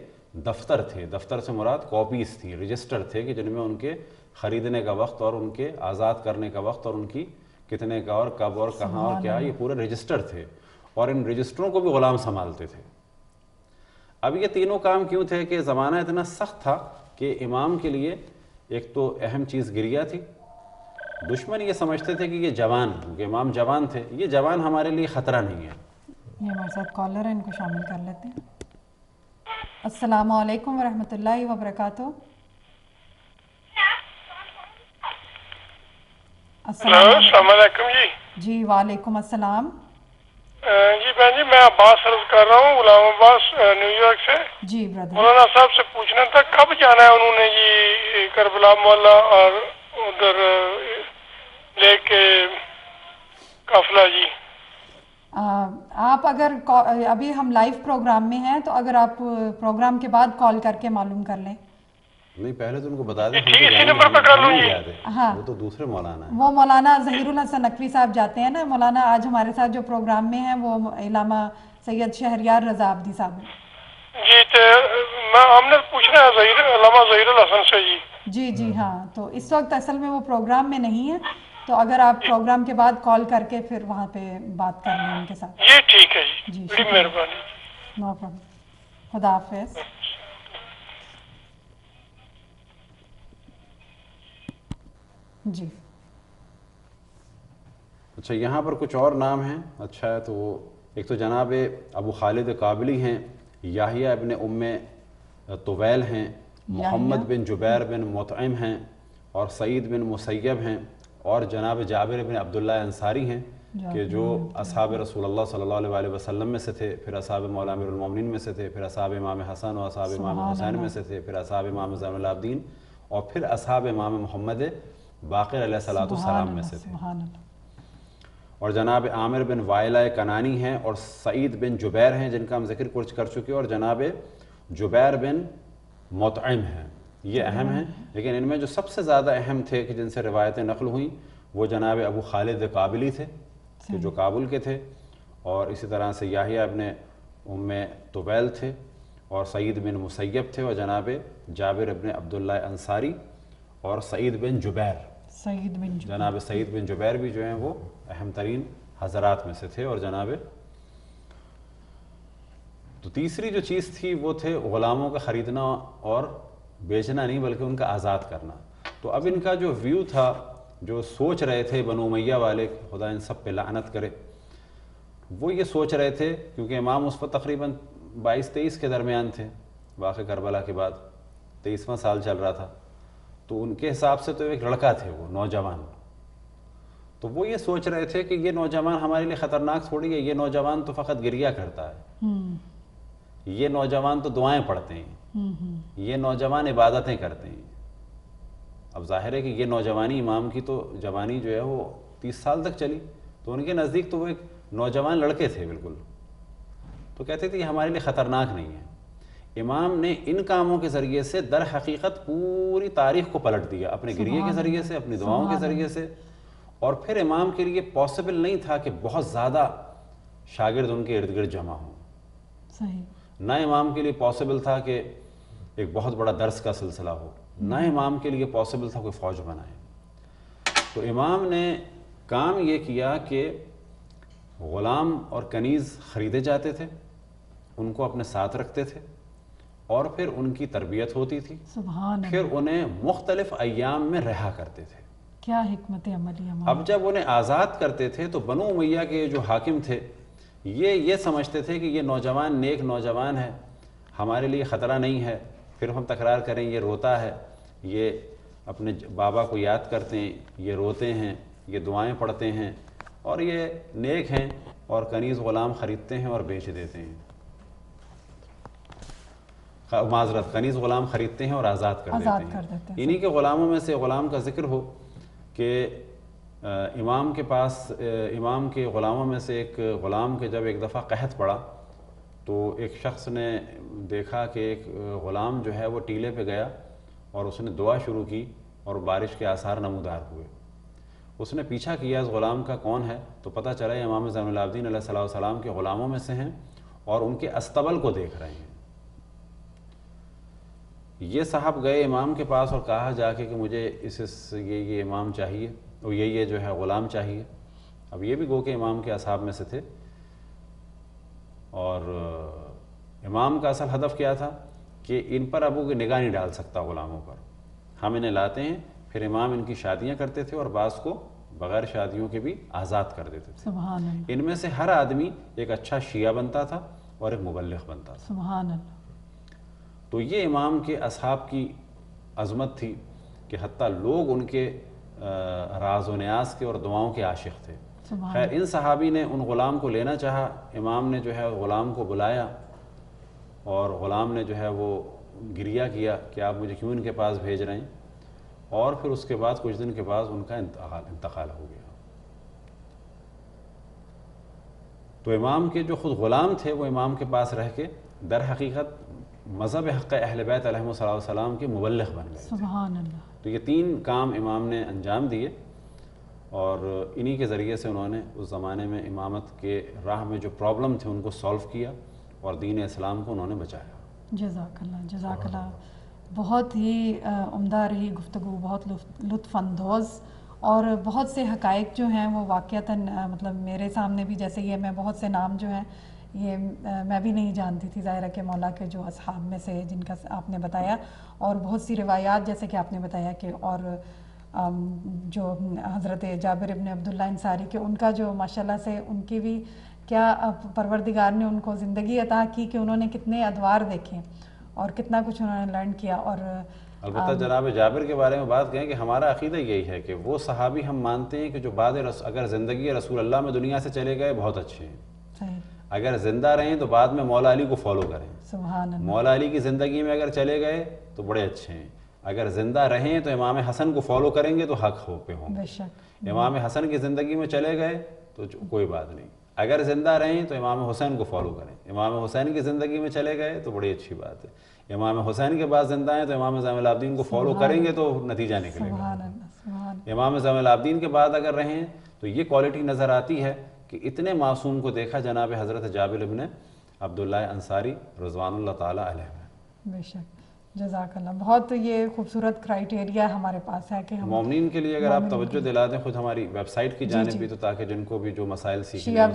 دفتر تھے. دفتر سے مراد کاپیز تھی, رجسٹر تھے کہ جن میں ان کے خریدنے کا وقت اور ان کے آزاد کرنے کا وقت اور ان کی کتنے کا اور کب اور کہاں اور کیا, یہ پورے رجسٹر تھے اور ان رجسٹروں کو بھی غلام سنبھالتے تھے. اب یہ تینوں کام کیوں تھے کہ زمانہ اتنا سخت تھا کہ امام کے لیے ایک تو اہم چیز گریہ تھی. دشمن یہ سمجھتے تھے کہ یہ جوان, کیونکہ امام جوان تھے, یہ جوان ہمارے لیے خطرہ نہیں ہے. یہ ہمارے ساتھ کالر ہے, ان کو شامل کر لیتے ہیں. السلام علیکم ورحمۃ اللہ وبرکاتہ. السلام علیکم. جی وعلیکم السلام. جی بہن جی, میں عباس عرض کر رہا ہوں, غلام عباس, نیو یارک سے. جی برادر. مولانا صاحب سے پوچھنا تھا کب جانا ہے انہوں نے جی کربلا مولا اور ادھر لے کے قافلہ جی. آپ اگر ابھی ہم لائیو پروگرام میں ہیں تو اگر آپ پروگرام کے بعد کال کر کے معلوم کر لیں. نہیں پہلے تو ان کو بتا دیں. اسی نمبر پہ کر لوں جی. ہاں وہ تو دوسرے مولانا ہیں. وہ مولانا ظہیر الحسن نقوی صاحب جاتے ہیں نا. مولانا آج ہمارے ساتھ جو پروگرام میں ہیں وہ علامہ سید شہریار رضا عابدی صاحب ہیں. جی تو ہم نے پوچھنا ہے علامہ ظہیر الحسن سے جی. جی جی ہاں, تو اس وقت اصل میں وہ پروگرام میں نہیں ہے, تو اگر آپ پروگرام کے بعد کال کر کے پھر وہاں پہ بات کر لیں ان کے ساتھ. یہ ٹھیک ہے جی, جی بڑی مہربانی. No problem. خدا حافظ. جی اچھا, یہاں پر کچھ اور نام ہیں. اچھا ہے, تو وہ ایک تو جناب ابو خالد قابلی ہیں, یحییٰ ابن ام طویل ہیں, محمد بن جبیر بن مطعم ہیں, اور سعید بن مسیب ہیں, اور جناب جابر بن عبداللہ انصاری ہیں کہ جو اصحاب رسول اللہ صلی اللہ علیہ وسلم میں سے تھے, پھر اصحاب مولا امیر المومنین میں سے تھے, پھر اصحاب امام حسن اور اصحاب امام حسین میں سے تھے, پھر اصحاب امام زین العابدین, اور پھر اصحاب امام محمد باقر علیہ السلام میں سے تھے. اور جناب عامر بن وائلہ کنانی ہیں, اور سعید بن جبیر ہیں جن کا ہم ذکر کچھ کر چکے, اور جناب جبیر بن مطعم ہیں. یہ اہم ہیں, لیکن ان میں جو سب سے زیادہ اہم تھے کہ جن سے روایتیں نقل ہوئیں وہ جناب ابو خالد قابلی تھے کہ جو کابل کے تھے, اور اسی طرح سے یحییٰ ابن ام طویل تھے, اور سعید بن مسیب تھے, اور جناب جابر ابن عبداللہ انصاری, اور سعید بن جبیر. جناب سعید بن جبیر بھی جو ہیں وہ اہم ترین حضرات میں سے تھے. اور جناب تو تیسری جو چیز تھی وہ تھے غلاموں کا خریدنا اور بیچنا نہیں بلکہ ان کا آزاد کرنا. تو اب ان کا جو ویو تھا, جو سوچ رہے تھے بنو امیہ والے, خدا ان سب پہ لعنت کرے, وہ یہ سوچ رہے تھے کیونکہ امام اس وقت تقریباً 22-23 کے درمیان تھے, واقع کربلا کے بعد 23واں سال چل رہا تھا, تو ان کے حساب سے تو ایک لڑکا تھے وہ نوجوان. تو وہ یہ سوچ رہے تھے کہ یہ نوجوان ہمارے لیے خطرناک تھوڑی ہے, یہ نوجوان تو فقط گریہ کرتا ہے, یہ نوجوان تو دعائیں پڑھتے ہیں, یہ نوجوان عبادتیں کرتے ہیں. اب ظاہر ہے کہ یہ نوجوانی امام کی تو جوانی جو ہے وہ 30 سال تک چلی, تو ان کے نزدیک تو وہ ایک نوجوان لڑکے تھے بالکل. تو کہتے تھے یہ ہمارے لیے خطرناک نہیں ہے. امام نے ان کاموں کے ذریعے سے در حقیقت پوری تاریخ کو پلٹ دیا, اپنے گریے کے ذریعے سے, اپنی دعاؤں کے ذریعے سے. اور پھر امام کے لیے پاسبل نہیں تھا کہ بہت زیادہ شاگرد ان کے ارد گرد جمع ہوں. نہ امام کے لیے پاسبل تھا کہ ایک بہت بڑا درس کا سلسلہ ہو, نہ امام کے لیے پاسبل تھا کوئی فوج بنائے. تو امام نے کام یہ کیا کہ غلام اور کنیز خریدے جاتے تھے, ان کو اپنے ساتھ رکھتے تھے, اور پھر ان کی تربیت ہوتی تھی, پھر انہیں مختلف ایام میں رہا کرتے تھے. کیا حکمت عملی. اب جب انہیں آزاد کرتے تھے تو بنو امیہ کے جو حاکم تھے یہ سمجھتے تھے کہ یہ نوجوان نیک نوجوان ہے, ہمارے لیے خطرہ نہیں ہے, پھر ہم تکرار کریں یہ روتا ہے, یہ اپنے بابا کو یاد کرتے ہیں، یہ روتے ہیں، یہ دعائیں پڑھتے ہیں، اور یہ نیک ہیں اور کنیز غلام خریدتے ہیں اور بیچ دیتے ہیں، معذرت کنیز غلام خریدتے ہیں اور آزاد کر دیتے ہیں۔ انہی کے غلاموں میں سے غلام کا ذکر ہو کہ امام کے پاس، امام کے غلاموں میں سے ایک غلام کے جب ایک دفعہ قحط پڑا تو ایک شخص نے دیکھا کہ ایک غلام جو ہے وہ ٹیلے پہ گیا اور اس نے دعا شروع کی اور بارش کے آثار نمودار ہوئے۔ اس نے پیچھا کیا اس غلام کا کون ہے تو پتہ چلا یہ امام زین العابدین علیہ الصلوۃ والسلام کے غلاموں میں سے ہیں اور ان کے استبل کو دیکھ رہے ہیں۔ یہ صاحب گئے امام کے پاس اور کہا جا کے کہ مجھے یہ امام چاہیے اور یہ جو ہے غلام چاہیے۔ اب یہ بھی گو کہ امام کے اصحاب میں سے تھے، اور امام کا اصل ہدف کیا تھا کہ ان پر اب وہ نگاہ نہیں ڈال سکتا غلاموں پر، ہم انہیں لاتے ہیں، پھر امام ان کی شادیاں کرتے تھے اور بعض کو بغیر شادیوں کے بھی آزاد کر دیتے تھے۔ سبحان اللہ۔ ان میں سے ہر آدمی ایک اچھا شیعہ بنتا تھا اور ایک مبلغ بنتا تھا۔ سبحان اللہ۔ تو یہ امام کے اصحاب کی عظمت تھی کہ حتیٰ لوگ ان کے راز و نیاز کے اور دعاؤں کے عاشق تھے۔ خیر ان صحابی نے ان غلام کو لینا چاہا، امام نے جو ہے غلام کو بلایا اور غلام نے جو ہے وہ گریہ کیا کہ آپ مجھے کیوں ان کے پاس بھیج رہے ہیں، اور پھر اس کے بعد کچھ دن کے بعد ان کا انتقال ہو گیا۔ تو امام کے جو خود غلام تھے وہ امام کے پاس رہ کے در حقیقت مذہب حق اہل بیت علیہم السلام کے مبلغ بن گئے۔ سبحان اللہ۔ تو یہ 3 کام امام نے انجام دیے اور انہی کے ذریعے سے انہوں نے اس زمانے میں امامت کے راہ میں جو پرابلم تھے ان کو سولو کیا اور دین اسلام کو انہوں نے بچایا۔ جزاک اللہ، جزاک اللہ۔ بہت ہی عمدہ رہی گفتگو، بہت لطف اندوز، اور بہت سے حقائق جو ہیں وہ واقعتاً مطلب میرے سامنے بھی، جیسے یہ میں بہت سے نام جو ہیں یہ میں بھی نہیں جانتی تھی، ظاہرہ کہ مولا کے جو اصحاب میں سے جن کا آپ نے بتایا، اور بہت سی روایات جیسے کہ آپ نے بتایا کہ اور جو حضرت جابر ابن عبداللہ انصاری کے ان کا جو ماشاءاللہ سے ان کی بھی کیا پروردگار نے ان کو زندگی عطا کی کہ انہوں نے کتنے ادوار دیکھے اور کتنا کچھ انہوں نے لرن کیا۔ اور البتہ جناب جابر کے بارے میں بات کہیں کہ ہمارا عقیدہ یہی ہے کہ وہ صحابی ہم مانتے ہیں کہ جو بعد اگر زندگی رسول اللہ میں دنیا سے چلے گئے بہت اچھے ہیں، صحیح، اگر زندہ رہیں تو بعد میں مولا علی کو فالو کریں۔ سبحان اللہ۔ مولا علی کی زندگی میں اگر چلے گئے تو بڑے اچھے ہیں، اگر زندہ رہیں تو امام حسن کو فالو کریں گے تو حق پہ ہوں بے شک۔ امام حسن کی زندگی میں چلے گئے تو کوئی بات نہیں، اگر زندہ رہیں تو امام حسین کو فالو کریں، امام حسین کی زندگی میں چلے گئے تو بڑی اچھی بات ہے، امام حسین کے بعد زندہ ہیں تو امام زین العابدین کو فالو کریں گے تو نتیجہ نکلے گا۔ سبحان اللہ، سبحان امام زین العابدین کے بعد اگر رہیں تو یہ کوالٹی نظر آتی ہے کہ اتنے معصوم کو دیکھا جناب حضرت جابر ابن عبداللہ انصاری رضوان اللہ تعالیٰ علیہ میں۔ بے شک، جزاک اللہ۔ بہت یہ خوبصورت کرائیٹیریا ہمارے پاس ہے کہ ہم مومنین کے لیے اگر آپ توجہ دلا دیں خود ہماری ویب سائٹ کی جانب بھی، تو تاکہ جن کو بھی جو مسائل سیکھنے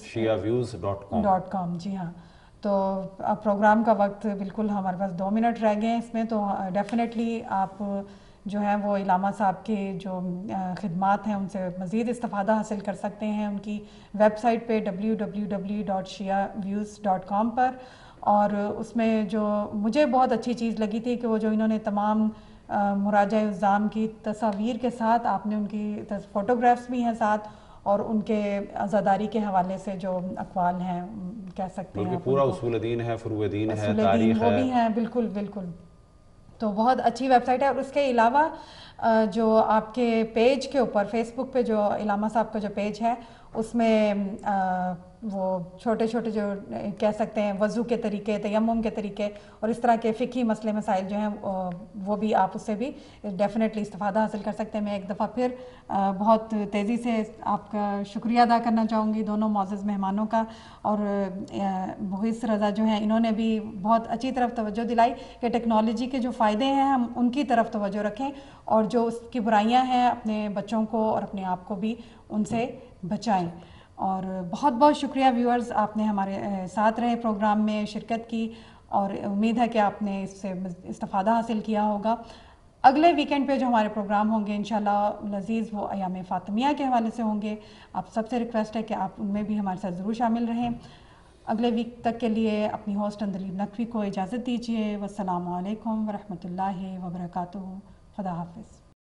shiaviews.com، جی ہاں۔ تو اب پروگرام کا وقت بالکل ہمارے پاس 2 منٹ رہ گئے ہیں اس میں، تو ڈیفینیٹلی آپ جو ہیں وہ علامہ صاحب کے جو خدمات ہیں ان سے مزید استفادہ حاصل کر سکتے ہیں ان کی ویب سائٹ پہ www.shiaviews.com پر، اور اس میں جو مجھے بہت اچھی چیز لگی تھی کہ وہ جو انہوں نے تمام مراجع الزام کی تصاویر کے ساتھ، آپ نے ان کی فوٹوگرافس بھی ہیں ساتھ، اور ان کے عزاداری کے حوالے سے جو اقوال ہیں کہہ سکتے ہیں، پورا اصول دین ہے، فروع دین ہے، اصول تاریخ دین وہ بھی ہیں، بالکل بالکل۔ تو بہت اچھی ویب سائٹ ہے، اور اس کے علاوہ جو آپ کے پیج کے اوپر فیس بک پہ جو علامہ صاحب کا جو پیج ہے اس میں وہ چھوٹے چھوٹے جو کہہ سکتے ہیں وضو کے طریقے، تیمم کے طریقے اور اس طرح کے فقہی مسئلے مسائل جو ہیں وہ بھی آپ اس سے بھی ڈیفینیٹلی استفادہ حاصل کر سکتے ہیں۔ میں ایک دفعہ پھر بہت تیزی سے آپ کا شکریہ ادا کرنا چاہوں گی دونوں معزز مہمانوں کا، اور مغیث رضا جو ہیں انہوں نے بھی بہت اچھی طرف توجہ دلائی کہ ٹیکنالوجی کے جو فائدے ہیں ہم ان کی طرف توجہ رکھیں، اور جو اس کی برائیاں ہیں اپنے بچوں کو اور اپنے آپ کو بھی ان سے بچائیں۔ اور بہت بہت شکریہ ویورز، آپ نے ہمارے ساتھ رہے پروگرام میں شرکت کی، اور امید ہے کہ آپ نے اس سے استفادہ حاصل کیا ہوگا۔ اگلے ویکینڈ پہ جو ہمارے پروگرام ہوں گے انشاءاللہ العزیز وہ ایام فاطمیہ کے حوالے سے ہوں گے۔ آپ سب سے ریکویسٹ ہے کہ آپ ان میں بھی ہمارے ساتھ ضرور شامل رہیں۔ اگلے ویک تک کے لیے اپنی ہوسٹ اندلیب نقوی کو اجازت دیجیے۔ والسلام علیکم ورحمۃ اللہ وبرکاتہ۔ خدا حافظ.